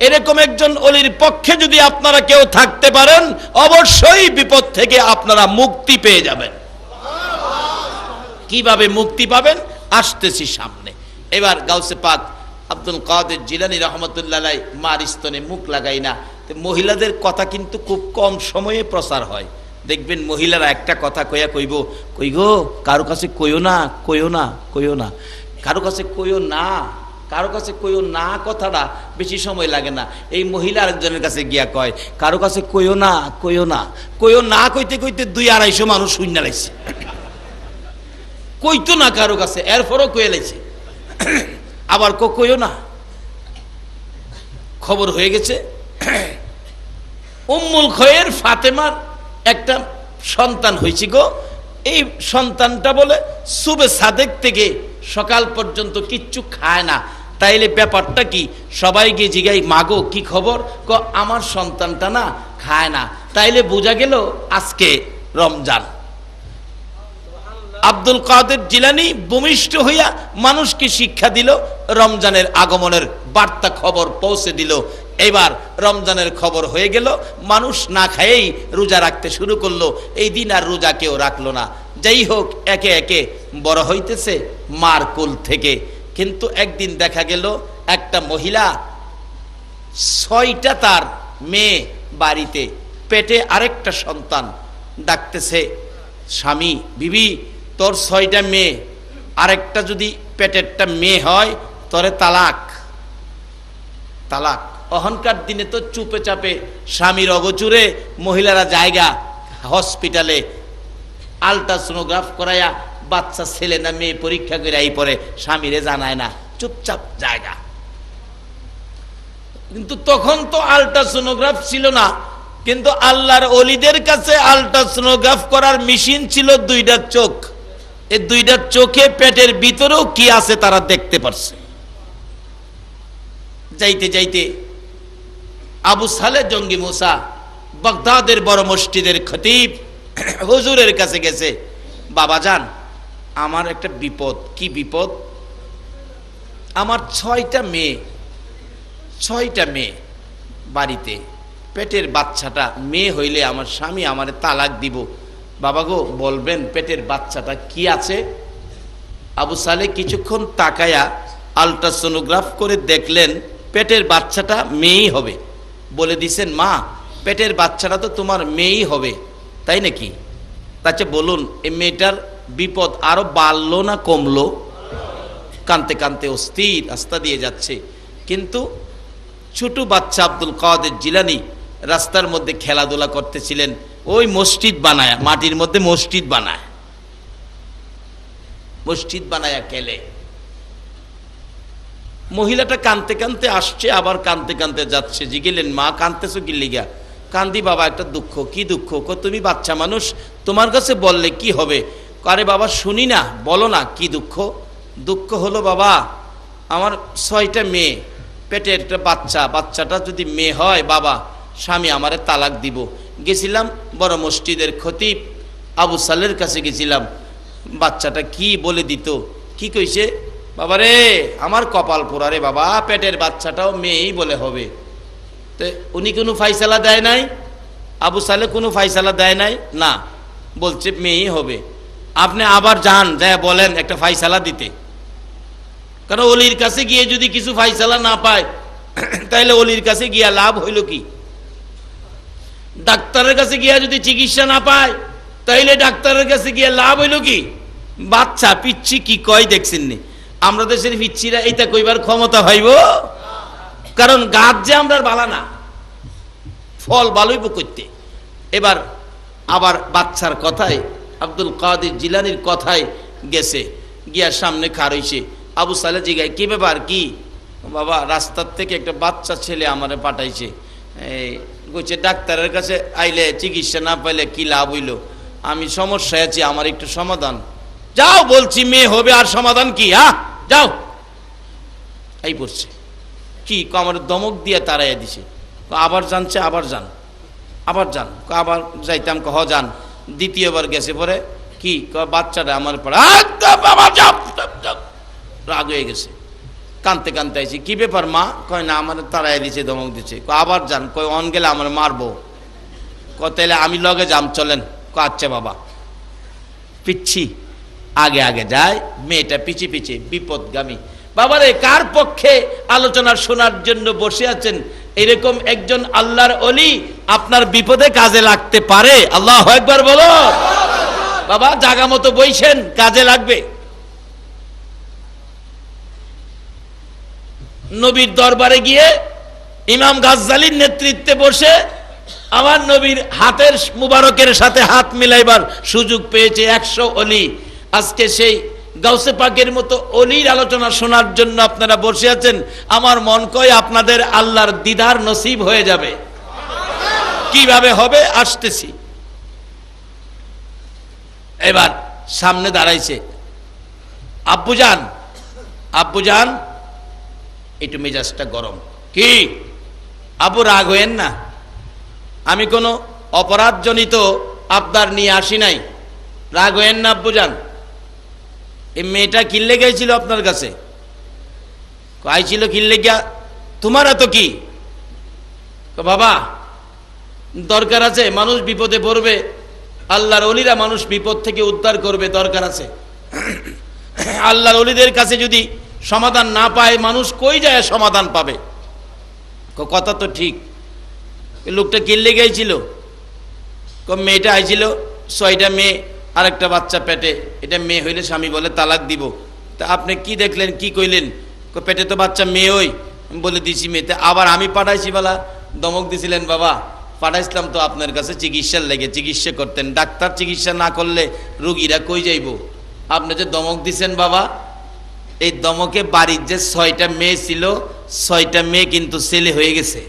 এরকম একজন অলির পক্ষে যদি আপনারা কেউ থাকতে পারেন, অবশ্যই বিপদ থেকে আপনারা মুক্তি পেয়ে যাবেন। কিভাবে মুক্তি পাবেন আসতেছি সামনে। এবার গাউসে পাক আব্দুল কাদের জিলানী রহমতুল্লাহ আলাইহি মার স্তনে মুখ লাগাই না। মহিলাদের কথা কিন্তু খুব কম সময়ে প্রচার হয়। দেখবেন মহিলারা একটা কথা কইব, কই গো কারো কাছে কইও না, কইও না, কইও না, কারো কাছে কইও না, কারো কাছে কইও না, কথাটা বেশি সময় লাগে না। এই মহিলা আরেকজনের কাছে গিয়া কয়, কারো কাছে কইও না, কইও না, কইও না, কইতে কইতে 200-250 মানুষ শূন্য লাইছে, কইতো না কারো কাছে, এরপরও কয়ে লাইছে। আবার কইও না, খবর হয়ে গেছে উম্মুল খয়ের ফাতেমার একটা সন্তান হয়েছে গো। এই সন্তানটা বলে সুবে সাদেক থেকে সকাল পর্যন্ত কিচ্ছু খায় না। তাইলে ব্যাপারটা কি? সবাই গিয়ে জিগাই, মাগো কি খবর? আমার সন্তানটা না খায় না। তাইলে বোঝা গেল আজকে রমজান। আব্দুল কাদের জিলানী ভূমিষ্ঠ হইয়া মানুষকে শিক্ষা দিল, রমজানের আগমনের বার্তা খবর পৌঁছে দিল। এবার রমজানের খবর হয়ে গেল, মানুষ না খায়েই রোজা রাখতে শুরু করলো। এই দিন আর রোজা কেউ রাখলো না। যাই হোক, একে একে বড় হইতেছে মার কোল থেকে। কিন্তু একদিন দেখা গেল একটা মহিলা, 6টা তার মেয়ে বাড়িতে, পেটে আরেকটা সন্তান, ডাকতেছে স্বামী, বিবি তোর 6টা মেয়ে, আরেকটা যদি পেটেরটা মেয়ে হয় তোরে তালাক। তালাক। অহংকার দিনে তো চুপে চাপে স্বামীর অগোচরে মহিলারা জায়গা হসপিটালে আলট্রাসোনোগ্রাফ করাইয়া বাচ্চা ছেলে না মেয়ে পরীক্ষা করে এই পরে স্বামীরে জানায় না, চুপচাপ জায়গা। কিন্তু তখন তো আলট্রাসোনোগ্রাফ ছিল না, কিন্তু আল্লাহর ওলিদের কাছে আলট্রাসোনোগ্রাফ করার মেশিন ছিল 2টা চোখ। এই 2টা চোখে পেটের ভিতরেও কি আছে তারা দেখতে পারছে। যাইতে যাইতে আবু সালে জঙ্গি মুসা বাগদাদের বড় মসজিদের খতিব হুজুরের কাছে গেছে, বাবা যান আমার একটা বিপদ। কি বিপদ? আমার 6টা মেয়ে, 6টা মেয়ে বাড়িতে, পেটের বাচ্চাটা মেয়ে হইলে আমার স্বামী আমারে তালাক দিব। বাবা গো বলবেন পেটের বাচ্চাটা কি আছে? আবু সালে কিছুক্ষণ তাকায়া আলট্রাসোনোগ্রাফ করে দেখলেন পেটের বাচ্চাটা মেয়েই হবে। বলে দিছেন, মা পেটের বাচ্চাটা তো তোমার মেয়েই হবে, তাই নাকি? তাছে বলুন এই মেয়েটার বিপদ আরো বাড়লো না কমলো? কানতে কানতে অস্থির রাস্তা দিয়ে যাচ্ছে। কিন্তু ছোট বাচ্চা আব্দুল কাদের জিলানী রাস্তার মধ্যে খেলাধুলা করতেছিলেন। ওই মসজিদ বানায়, মাটির মধ্যে মসজিদ বানায়, মসজিদ বানায়া খেলে। মহিলাটা কানতে কানতে আসছে, আবার কানতে কানতে যাচ্ছে। জিগেলেন, মা কানতেছো কি লিগা? কান্দি বাবা একটা দুঃখ। কি দুঃখ? তুমি বাচ্চা মানুষ, তোমার কাছে বললে কি হবে? আরে বাবা শুনি না, বলো না কি দুঃখ? দুঃখ হলো বাবা আমার 6টা মেয়ে, পেটে একটা বাচ্চা, বাচ্চাটা যদি মেয়ে হয়, বাবা স্বামী আমারে তালাক দিব। গেছিলাম বড় মসজিদের খতিব আবু সালের কাছে গেছিলাম, বাচ্চাটা কি বলে দিত, কি কইছে, বাবা রে আমার কপাল পোড়া রে বাবা, পেটের বাচ্চাটাও মেয়েই বলে হবে। তো উনি কোনো ফাইসালা দেয় নাই, আবু সালে কোনো ফাইসালা দেয় নাই, না বলছে মেয়েই হবে। আপনি আবার যান, যা বলেন একটা ফাইসালা দিতে, কারণ অলির কাছে গিয়ে যদি কিছু ফাইসালা না পায় তাহলে অলির কাছে গিয়া লাভ হইল কি? ডাক্তারের কাছে গিয়া যদি চিকিৎসা না পায় তাইলে ডাক্তারের কাছে গিয়া লাভ হইল কি? বাচ্চা পিচ্ছি কি কয় দেখছেন নি? আমরা দেশের পিচ্ছিরা এইটা কইবার ক্ষমতা পাইব? কারণ গাছ যে আমরা বালা না, ফল ভালোই করতে। এবার আবার বাচ্চার কথায় আব্দুল কাদের জিলানির কথায় গেছে, গিয়ার সামনে খার হইছে। আবু সালে জিগায় কি ব্যাপার কি? বাবা রাস্তার থেকে একটা বাচ্চা ছেলে আমারে পাঠাইছে, এই কইছে ডাক্তারের কাছে আইলে চিকিৎসা না পাইলে কি লাভ হইল, আমি সমস্যায় আছি, আমার একটু সমাধান। যাও বলছি মেয়ে হবে, আর সমাধান কি? হ্যাঁ যাও। এই পড়ছে কি আমার দমক দিয়ে তাড়াইয়া দিছে। আবার জানছে, আবার যান, আবার যান, আবার যাইতাম, কহ যান। দ্বিতীয়বার গেছে পরে কি বাচ্চাটা আমার পড়ে রাগ হয়ে গেছে, কানতে কানতে আইছি, কি ব্যাপার মা? কয় না আমার তাড়াইয়া দিছে, দমক দিছে। আবার যান, কয় অন গেলে আমার মারবো। তাইলে আমি লগে যাম, চলেন। আচ্ছা বাবা। পিচ্ছি আগে আগে যায়, মেয়েটা পিছে পিছে বিপদগামী। বাবারে কার পক্ষে আলোচনা শোনার জন্য বসে আছেন? এরকম একজন আল্লাহর ওলি আপনার বিপদে কাজে লাগতে পারে। আল্লাহু আকবার বলো। বাবা জাগা মতো বইছেন, কাজে লাগবে। নবীর দরবারে গিয়ে ইমাম গাজ্জালির নেতৃত্বে বসে আমার নবীর হাতের মুবারকের সাথে হাত মিলাইবার সুযোগ পেয়েছে 100 অলি। আজকে সেই গাউসে পাকের মতো অলির আলোচনা শোনার জন্য আপনারা বসে আছেন। আমার মন কয় আপনাদের আল্লাহর দিদার নসিব হয়ে যাবে। কিভাবে হবে আসতেছি। এবার সামনে দাঁড়াইছে আব্বুজান, আব্বুজান একটু মেজাজটা গরম। কি আব্বু রাগ হইেন না, আমি কোনো অপরাধজনিত আবদার নিয়ে আসি নাই, রাগ হইেন না আব্বুজান। এই মেয়েটা কিনলে গেছিল আপনার কাছে, আইছিল কিনলে গিয়া, তোমার এত কি? বাবা দরকার আছে, মানুষ বিপদে পড়বে, আল্লাহর ওলিরা মানুষ বিপদ থেকে উদ্ধার করবে, দরকার আছে। আল্লাহর ওলিদের কাছে যদি সমাধান না পায় মানুষ কই যায় সমাধান পাবে? কথা তো ঠিক। লোকটা কিনলে গেছিল, মেয়েটা আইছিল, 6টা মেয়ে আর একটা বাচ্চা পেটে, এটা মেয়ে হইলে স্বামী বলে তালাক দিব। তা আপনি কি দেখলেন, কি কইলেন? পেটে তো বাচ্চা মেয়ে, ওই বলে দিছি মেয়েতে। আবার আমি পাঠাইছি বলা, দমক দিছিলেন বাবা, পাঠাইছিলাম তো আপনার কাছে চিকিৎসার লেগে, চিকিৎসা করতেন। ডাক্তার চিকিৎসা না করলে রুগীরা কই যাইব? আপনি যে দমক দিছেন বাবা, এই দমকে বাড়ির যে 6টা মেয়ে ছিল, 6টা মেয়ে কিন্তু ছেলে হয়ে গেছে।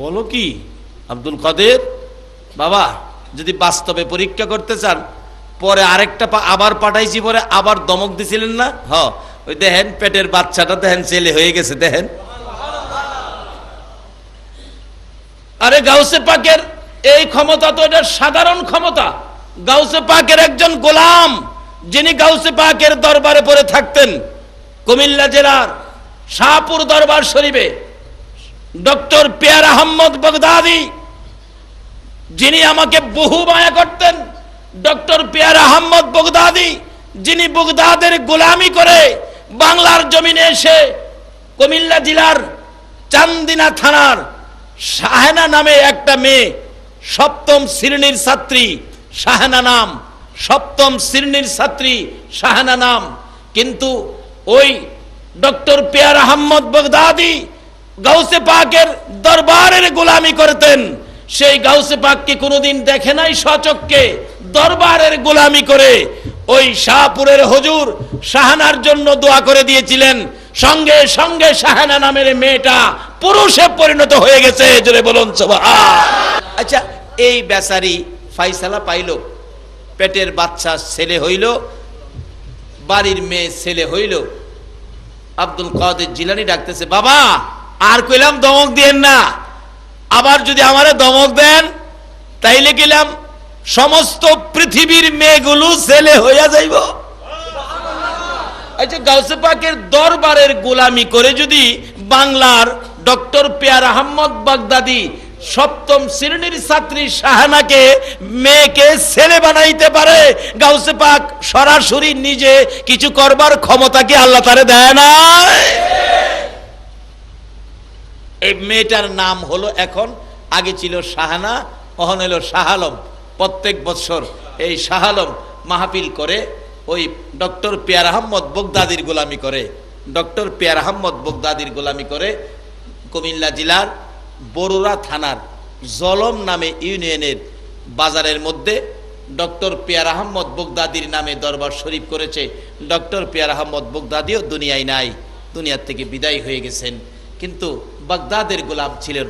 বলো কি আব্দুল কাদের? বাবা যদি বাস্তবে পরীক্ষা করতে চান, পরে আরেকটা আবার পাঠাইছি, পরে আবার দমক দিছিলেন না? ওই দেখেন পেটের বাচ্চাটা দেখেন ছেলে হয়ে গেছে, দেখেন। আরে গাউসে পাকের এই ক্ষমতা তো এটা সাধারণ ক্ষমতা। গাউসে পাকের একজন গোলাম, যিনি গাউসে পাকের দরবারে পড়ে থাকতেন, কুমিল্লা জেলার শাহপুর দরবার শরীফে ডক্টর পিয়ার আহমদ বগদাদি, যিনি আমাকে বহু মায়া করতেন। ডক্টর পিয়ার আহমদ বগদাদি, যিনি বগদাদের গোলামি করে বাংলার জমিনে এসে কুমিল্লা জেলার চান্দিনা থানার শাহেনা নামে একটা মেয়ে, 7ম শ্রেণীর ছাত্রী, শাহেনা নাম, 7ম শ্রেণীর ছাত্রী শাহেনা নাম। কিন্তু ওই doctor peer Ahmad Baghdadi Ghause পাকের দরবারের গোলামি করতেন। সেই গাউসে পাককে কোনোদিন দেখে নাই স্বচক্ষে, দরবারের গোলামি করে ওই শাহপুরের হুজুর শাহানার জন্য দোয়া করে দিয়েছিলেন। সঙ্গে সঙ্গে শাহানা নামের মেয়েটা পুরুষে পরিণত হয়ে গেছে। জোরে বলুন সুবহান। আচ্ছা এই বেচারি ফাইসালা পাইল, পেটের বাচ্চা ছেলে হইল, বাড়ির মেয়ে ছেলে হইল। আব্দুল কাদের জিলানী ডাকতেছে, বাবা আর কইলাম দমক দিয়েন না, আবার যদি আমারে দমক দেন তাইলে গেলাম সমস্ত পৃথিবীর মেয়েগুলো ছেলে হইয়া যাইব। আচ্ছা, গাউসে পাকের দরবারের গোলামি করে যদি বাংলার ডক্টর পেয়ার আহমদ বাগদাদি সপ্তম শ্রেণীর ছাত্রী শাহানাকে মেয়েকে ছেলে বানাইতে পারে, গাউসে পাক সরাসরি নিজে কিছু করবার ক্ষমতা কি আল্লাহ তারে দেয় না? এই মেয়েটার নাম হলো এখন, আগে ছিল শাহানা, এখন হলো শাহ আলম। প্রত্যেক বছর এই শাহ আলম মাহফিল করে, ওই ডক্টর পেয়ার আহমদ বাগদাদির গোলামি করে, ডক্টর পেয়ার আহমদ বাগদাদির গোলামি করে। কুমিল্লা জেলার বরুড়া থানার জলম নামে ইউনিয়নের বাজারের মধ্যে ডক্টর পেয়ার আহমদ বাগদাদির নামে দরবার শরীফ করেছে। ডক্টর পেয়ার আহমদ বাগদাদিও দুনিয়ায় নাই, দুনিয়ার থেকে বিদায় হয়ে গেছেন, কিন্তু বাগদাদের গোলাম ছিলেন,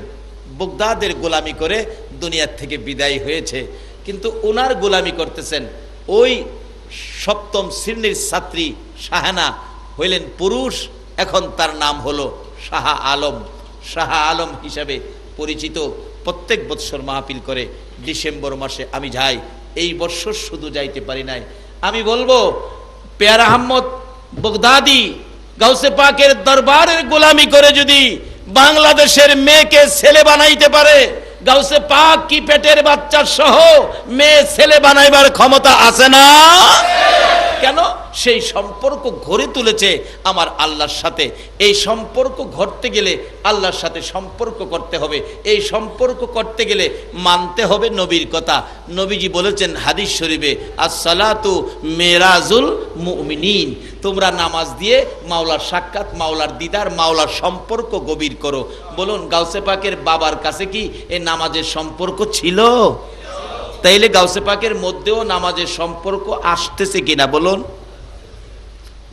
বাগদাদের গোলামি করে দুনিয়ার থেকে বিদায় হয়েছে, কিন্তু ওনার গোলামি করতেছেন ওই সপ্তম শ্রেণীর ছাত্রী শাহানা, হইলেন পুরুষ, এখন তার নাম হলো শাহ আলম। শাহ আলম হিসাবে পরিচিত। প্রত্যেক বৎসর মাহফিল করে, ডিসেম্বর মাসে আমি যাই, এই বৎসর শুধু যাইতে পারি নাই। আমি বলবো, পেয়ার আহমদ বাগদাদি গাউসে পাকের দরবারের গোলামি করে যদি বাংলাদেশের মেয়েকে ছেলে বানাইতে পারে, গাউসে পাক কি পেটের বাচ্চা সহ মেয়ে ছেলে বানাইবার ক্ষমতা আছে না? কেন? সেই সম্পর্ক গড়ে তুলেছে আমার আল্লাহর সাথে। এই সম্পর্ক গড়তে গেলে আল্লাহর সাথে সম্পর্ক করতে হবে, এই সম্পর্ক করতে গেলে মানতে হবে নবীর কথা। নবীজি বলেছেন হাদিস শরীফে, আসসালাতু মেরাজুল মুমিনিন, তোমরা নামাজ দিয়ে মাওলার সাক্ষাৎ, মাওলার দিদার, মাওলার সম্পর্ক গভীর করো। বলুন, গাউসে পাকের বাবার কাছে কি এই নামাজের সম্পর্ক ছিল? তাইলে গাউসে পাকের মধ্যেও নামাজের সম্পর্ক আসতেছে কিনা বলুন?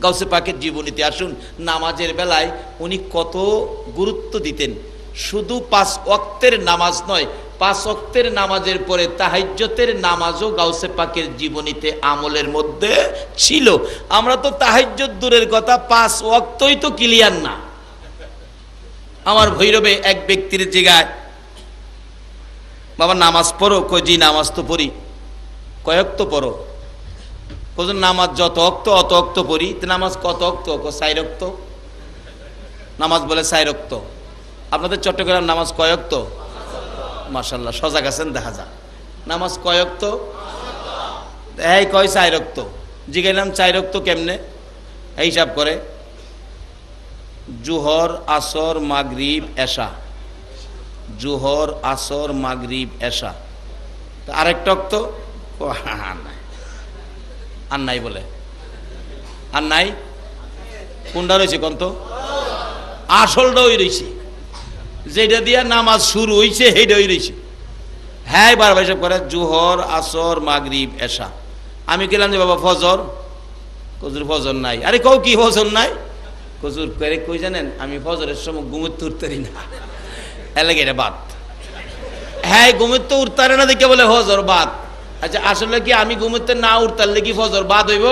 গাউসে পাকের জীবনীতে আসুন, নামাজের বেলায় উনি কত গুরুত্ব দিতেন। শুধু 5 ওয়াক্তের নামাজ নয়, 5 ওয়াক্তের নামাজের পরে তাহাজ্জুদের নামাজও গাউসে পাকের জীবনীতে আমলের মধ্যে ছিল। আমরা তো তাহাজ্জুদ দূরের কথা, 5 ওয়াক্তই তো ক্লিয়ার না। আমার ভৈরবে এক ব্যক্তির জায়গায়, বাবা নামাজ পড়ো? কই জি নামাজ তো পড়ি। কয়েক তো পড়ো? কোন নামাজ যত অক্ত অত অক্ত পড়ি। নামাজ কত অক্ত? 4 অক্ত। নামাজ বলে 4 অক্ত। আপনাদের চট্টগ্রাম নামাজ কয় অক্ত? মাশাআল্লাহ, সজাগ আছেন দেখা যায়। নামাজ কয় অক্ত? এই কয় 4 অক্ত। জিজ্ঞাসলাম 4 অক্ত কেমনে? এই হিসাব করে, জুহর, আসর, মাগরিব, এশা। জুহর, আসর, মাগরিব, এশা। আরেকটা অক্ত আর নাই বলে, আর নাই। কোনটা রয়েছে কোন তো? আসলটা ওই রয়েছে, যেটা দিয়া নামাজ শুরু হইছে সেইটাই রয়েছে। হ্যাঁ, বারবার হিসাব করে, জুহর, আসর, মাগরিব, এশা। আমি গেলাম যে বাবা ফজর, কজুর ফজর নাই। আরে কও কি ফজর নাই? কজুর করে কই জানেন, আমি ফজরের সময় ঘুমোতে উঠতারি না, এলাকা এটা বাদ। হ্যাঁ, ঘুমোতে উঠতারে না দেখে বলে ফজর বাদ। আচ্ছা, আসলে কি আমি ঘুমোতে না উঠতারলে কি ফজর বাদ হইব?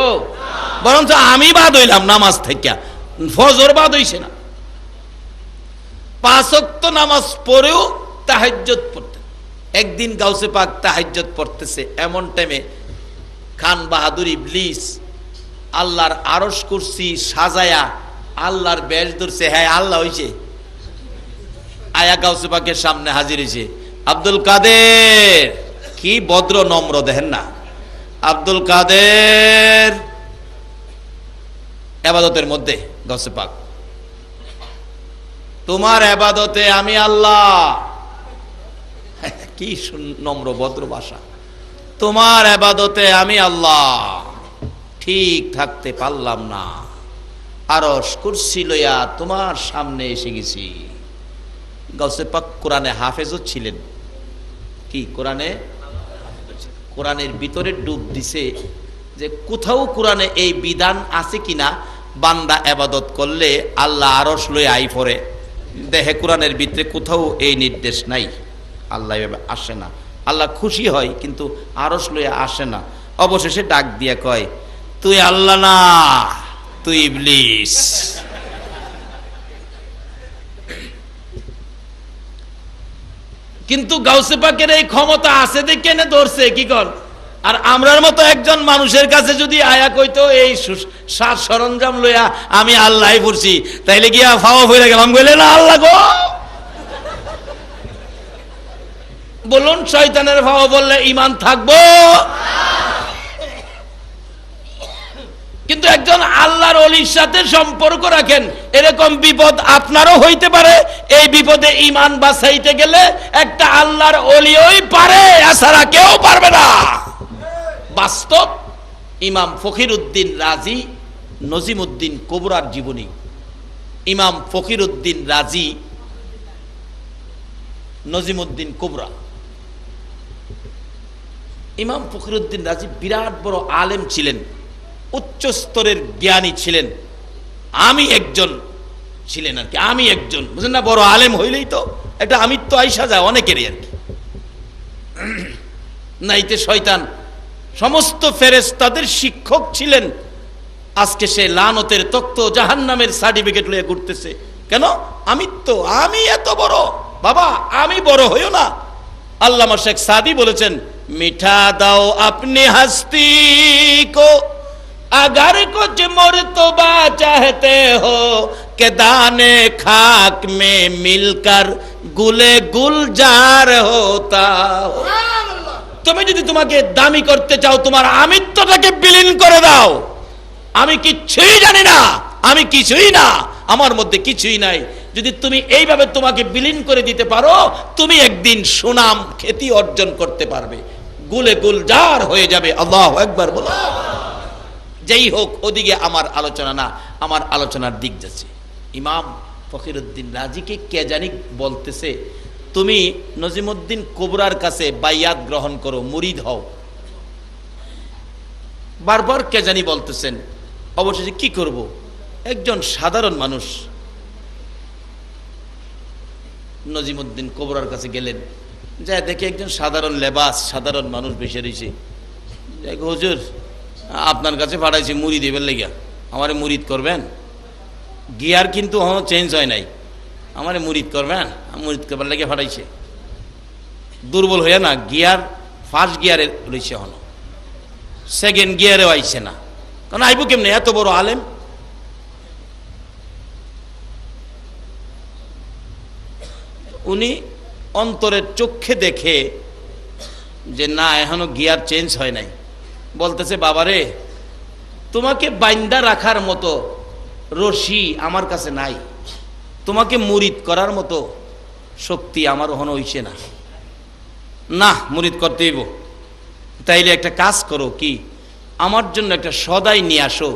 বরঞ্চ আমি বাদ হইলাম নামাজ থেকে, ফজর বাদ হইছে না। 5 ওয়াক্ত নামাজ পড়েও তাহাজ্জুদ পড়তেন। একদিন গাউসে পাক তাহাজ্জুদ পড়তেছে, এমন টাইমে খান বাহাদুর ইবলিস আল্লাহর আরশ কুরসি সাজায়া আল্লাহর বেশ ধরছে। হ্যাঁ, আল্লাহ হইছে, আয়া গাউসে পাকের সামনে হাজির হয়েছে। আব্দুল কাদের, কি ভদ্র নম্র দেখেন না। আব্দুল কাদের ইবাদতের মধ্যে, গাউসে পাক, তোমার ইবাদতে আমি আল্লাহ। কি নম্র ভদ্র ভাষা। তোমার ইবাদতে আমি আল্লাহ, ঠিক থাকতে পারলাম না, আরশ কুরসি লইয়া তোমার সামনে এসে গেছি। গাউসে পাক কোরআনে হাফেজও ছিলেন। কি কোরআনে? কোরআনের ভিতরে ডুব দিছে, যে কোথাও কোরআনে এই বিধান আছে কিনা বান্দা ইবাদত করলে আল্লাহ আরশ লইয়া আই পড়ে। দেখে কোরআনের ভিতরে কোথাও এই নির্দেশ নাই, আল্লাহ এভাবে আসে না। আল্লাহ খুশি হয় কিন্তু আরশ লইয়া আসে না। অবশেষে ডাক দিয়া কয়, তুই আল্লাহ না, তুই ইবলিস। কিন্তু গাউসে পাকের এই ক্ষমতা আছে দেখে না ধরছে কি কর। আর আমরার মতো একজন মানুষের কাছে যদি আয়া কইতো এই সাজ সরঞ্জাম লইয়া আমি আল্লাহ পড়ছি, তাইলে গিয়া ফাওয়া হয়ে গেলাম, কইলে না আল্লাহ গো। বলুন শয়তানের ফাওয়া বললে ঈমান থাকবো? কিন্তু একজন আল্লাহর ওলির সাথে সম্পর্ক রাখেন, এরকম বিপদ আপনারও হইতে পারে। এই বিপদে ঈমান বাঁচাইতে গেলে একটা আল্লাহর ওলিই পারে, এছাড়া কেউ পারবে না। বাস্তব। ইমাম ফকিরউদ্দিন রাজি নজিমউদ্দিন কুবরার জীবনী। ইমাম ফকিরউদ্দিন রাজি নজিমউদ্দিন কুবরা। ইমাম ফকিরউদ্দিন রাজি বিরাট বড় আলেম ছিলেন, উচ্চ স্তরের জ্ঞানী ছিলেন। আমি একজন ছিলেন আর কি, আমি একজন, বুঝলেন না? বড় আলেম হইলেই তো একটা আমিত্ব আইসা যায় অনেকেরই আর কি। নাইতে শয়তান সমস্ত ফেরেশতাদের শিক্ষক ছিলেন। আজকে সে লানতের তক্ত জাহান্নামের সার্টিফিকেট লইয়া ঘুরতেছে। কেন? আমিত্ব, আমি এত বড়। বাবা আমি বড় হইও না। আল্লামা শেখ সাদি বলেছেন, মিঠা দাও আপনি হস্তি কো अगर कुछ मर्तबा चाहते हो कि दाने खाक में मिलकर गुले गुलजार होता हो। তুমি যদি তোমাকে দামি করতে চাও, তোমার আমিত্বটাকে বিলীন করে দাও। আমি কিছুই জানি না, আমি কিছুই না, আমার মধ্যে কিছুই নাই। যদি তুমি এইভাবে তোমাকে বিলীন করে দিতে পারো, তুমি একদিন সুনাম খ্যাতি অর্জন করতে পারবে, গুলে গুলজার হয়ে যাবে। আল্লাহু আকবার বলো। যেই হোক, ওদিকে আমার আলোচনা না, আমার আলোচনার দিক যাচ্ছে। ইমাম ফকিরউদ্দিন রাজিকে কে জানি বলতেছে, তুমি নজিমউদ্দিন কুবরার কাছে বাইয়াত গ্রহণ করো, মুরিদ হও। বারবার কে জানি বলতেছেন। অবশেষে কি করব? একজন সাধারণ মানুষ নজিমউদ্দিন কুবরার কাছে গেলেন, যা দেখে একজন সাধারণ লেবাস, সাধারণ মানুষ বেশি রয়েছে। হুজুর আপনার কাছে পাঠাইছি মুরিদ এবার লেগা, আমারে মুরিদ করবেন? গিয়ার কিন্তু এখনো চেঞ্জ হয় নাই, আমারে মুরিদ করবেন? মুরিদ করবার লেগে পাঠাইছে। দুর্বল হইয়া না, গিয়ার ফার্স্ট গিয়ারে রয়েছে, এখনো সেকেন্ড গিয়ারেও আইছে না। কারণ আইব কেমনে? এত বড় আলেম। উনি অন্তরের চোখে দেখে যে না, এখনো গিয়ার চেঞ্জ হয় নাই। বলতেছে, বাবারে তোমাকে বাইন্দা রাখার মতো রশি আমার কাছে নাই, তোমাকে মুরিদ করার মতো শক্তি আমার ওখানে হইছে না। না, মুরিদ করতে হইব। তাইলে একটা কাজ করো, কি আমার জন্য একটা সদাই নিয়ে আসো।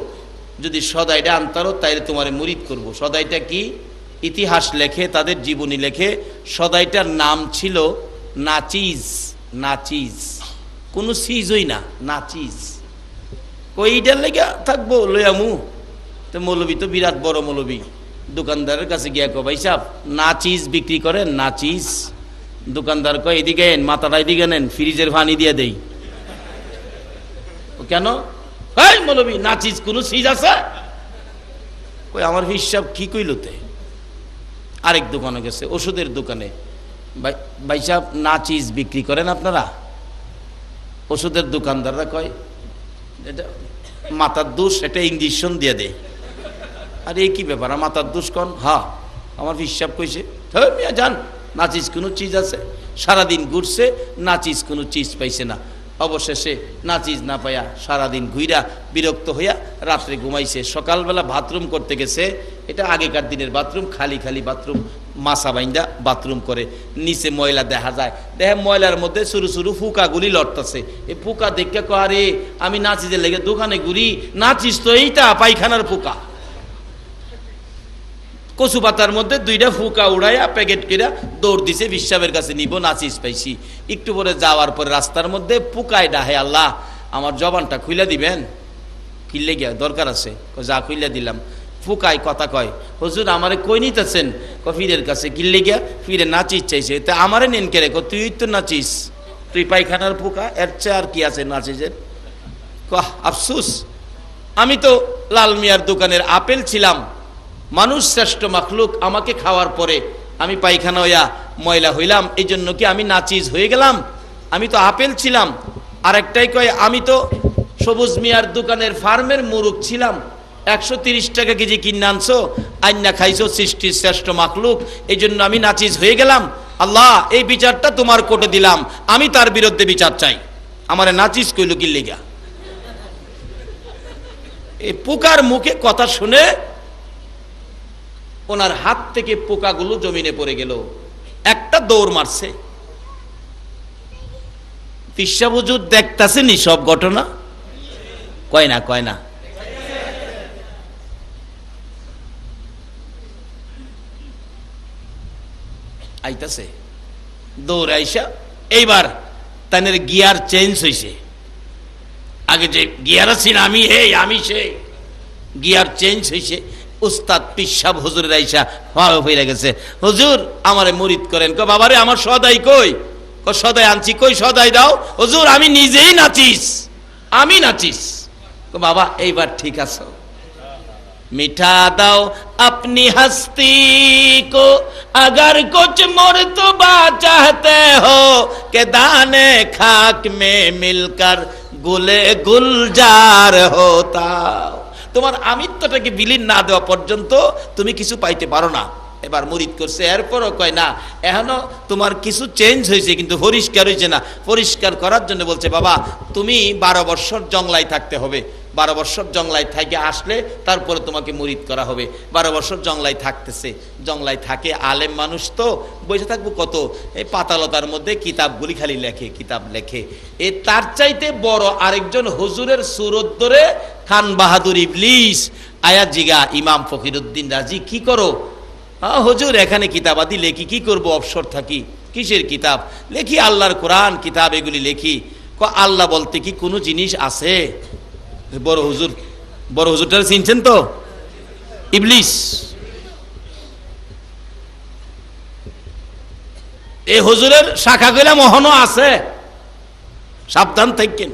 যদি সদাইটা আনতারো তাইলে তোমারে মুরিদ করব। সদাইটা কি? ইতিহাস লেখে, তাদের জীবনী লেখে, সদাইটার নাম ছিল নাচিজ। নাচিজ কোনো সিজই না, নাচিজ। কইটার লেগে থাকবো লয়ামু। তো মৌলবী তো বিরাট বড় মৌলবী, দোকানদারের কাছে গিয়া কো, ভাই সাহেব নাচিজ বিক্রি করেন? নাচিজ। দোকানদার কয়, এদিকে মাথাটা এদিকে নেন, ফ্রিজের পানি দিয়ে দেই। কেন? এই মৌলবী, নাচিজ কোনো সিজ আছে? কই আমার হিসাব কি কইলতে। আরেক দোকানে গেছে, ওষুধের দোকানে, ভাই সাহেব নাচিজ বিক্রি করেন আপনারা? ওষুধের দোকানদাররা কয়, এটা মাথার দোষ, এটা ইঞ্জেকশন দিয়ে দেয়। আর এই কি ব্যাপার, মাথার দোষ কন? হ্যাঁ, আমার হিসাব কইছে। যান, নাচিজ কোনো চিজ আছে? সারাদিন ঘুরছে, নাচিজ কোনো চিজ পাইছে না। অবশেষে নাচিজ না পাইয়া সারাদিন ঘুইরা বিরক্ত হইয়া রাত্রে ঘুমাইছে। সকালবেলা বাথরুম করতে গেছে, এটা আগেকার দিনের বাথরুম, খালি খালি বাথরুম, মাছা বাইন্দা বাথরুম করে। নিচে ময়লা দেখা যায়, দেখে ময়লার মধ্যে সরু সরু ফুকাগুলি লড়তেছে। এই ফুকা দেখে কয়, আমি নাচিজের লেগে দোকানে ঘুরি, নাচিজ তো এইটা পায়খানার ফুকা। কচু পাতার মধ্যে দুইটা ফুকা উড়াইয়া প্যাকেট করে দৌড় দিছে, বিশ্বাবের কাছে নিব, নাচিজ পাইছি। একটু পরে যাওয়ার পরে রাস্তার মধ্যে ফুকায় ডাহে, আল্লাহ আমার জবানটা খুইলা দিবেন। কিনলে গিয়া দরকার আছে, যা খুইলা দিলাম। ফুকায় কথা কয়, হুজুর আমারে কই নিতেছেন? ফিরের কাছে। কিনলে গিয়া ফিরে নাচিজ চাইছে। তা আমারে নেন কে রেখো, তুই তো নাচিস, তুই পায়খানার ফুকা, এর চেয়ে আর কি আছে নাচিজের? কহ আফসুস, আমি তো লাল মিয়ার দোকানের আপেল ছিলাম, মানুষ শ্রেষ্ঠ মাখলুক, আমাকে খাওয়ার পরে আমি পায়খানা হইয়া ময়লা হইলাম, এই জন্য কি আমি নাচিজ হয়ে গেলাম? আমি তো আপেল ছিলাম। আরেকটাই কয়, আমি তো সবুজ মিয়ার দোকানের ফার্মের মুরুখ ছিলাম, 130 টাকা কেজি কিনে আনছো, আইনা খাইছো, সৃষ্টির শ্রেষ্ঠ মাখলুক, এই জন্য আমি নাচিজ হয়ে গেলাম। আল্লাহ, এই বিচারটা তোমার কোর্টে দিলাম, আমি তার বিরুদ্ধে বিচার চাই। আমারে নাচিজ কইল কি লেগা? এই পোকার মুখে কথা শুনে ওনার হাত থেকে পোকাগুলো জমিনে পড়ে গেল। একটা দৌড় মারছে। পিসা হুজুর দেখতাছেনি সব ঘটনা? কয় না, কয় না। আইতাছে দৌড় আইসা, এইবার তাদের গিয়ার চেঞ্জ হয়েছে। আগে যে গিয়ার ছিল আমি হে আমি সে, গিয়ার চেঞ্জ হয়েছে। উস্তাদ পিসাব হুজুরের আইসা হয়ে গেছে, হুজুর আমারে মুরিদ করেন। কো বাবারে, আমার সদাই কই? কো সদাই আনছি। কই সদাই দাও? হুজুর আমি নিজেই নাচিস, আমি নাচিস। কো বাবা এইবার ঠিক আছে, মিঠা দাও अपनी हस्ती को, अगर कुछ मुर्तबा चाहते हो कि दाने खाक में मिलकर गुले गुलजार होता। তোমার আমিত্বটাকে বিলীন না দেওয়া পর্যন্ত তুমি কিছু পাইতে পারো না। এবার মুরিদ করছে, এরপরও কয় না, এখনো তোমার কিছু চেঞ্জ হয়েছে কিন্তু পরিষ্কার হয়েছে না। পরিষ্কার করার জন্য বলছে, বাবা তুমি 12 বছর জংলায় থাকতে হবে, 12 বছর জংলায় থেকে আসলে তারপরে তোমাকে মুরিদ করা হবে। 12 বছর জংলায় থাকতেছে, জংলায় থাকে, আলেম মানুষ তো বসে থাকবো কত, এই পাতালতার মধ্যে কিতাবগুলি খালি লেখে, কিতাব লেখে। এ তার চাইতে বড় আরেকজন হুজুরের সুরত ধরে খান বাহাদুর ইবলিস আয়া জিগা ইমাম ফকিরউদ্দিন রাজি, কি করো? হুজুর এখানে কিতাবাদি লেখি, কি করব, অবসর থাকি। কিসের কিতাব? লেখি আল্লাহর কোরআন কিতাব, এগুলি লেখি। আল্লাহ বলতে কি কোনো জিনিস আছে? বড় হুজুর, বড় হুজুরটা চিনছেন তো? ইবলিস। এই হুজুরের শাখা গেলে মহনও আছে, সাবধান থাকেন।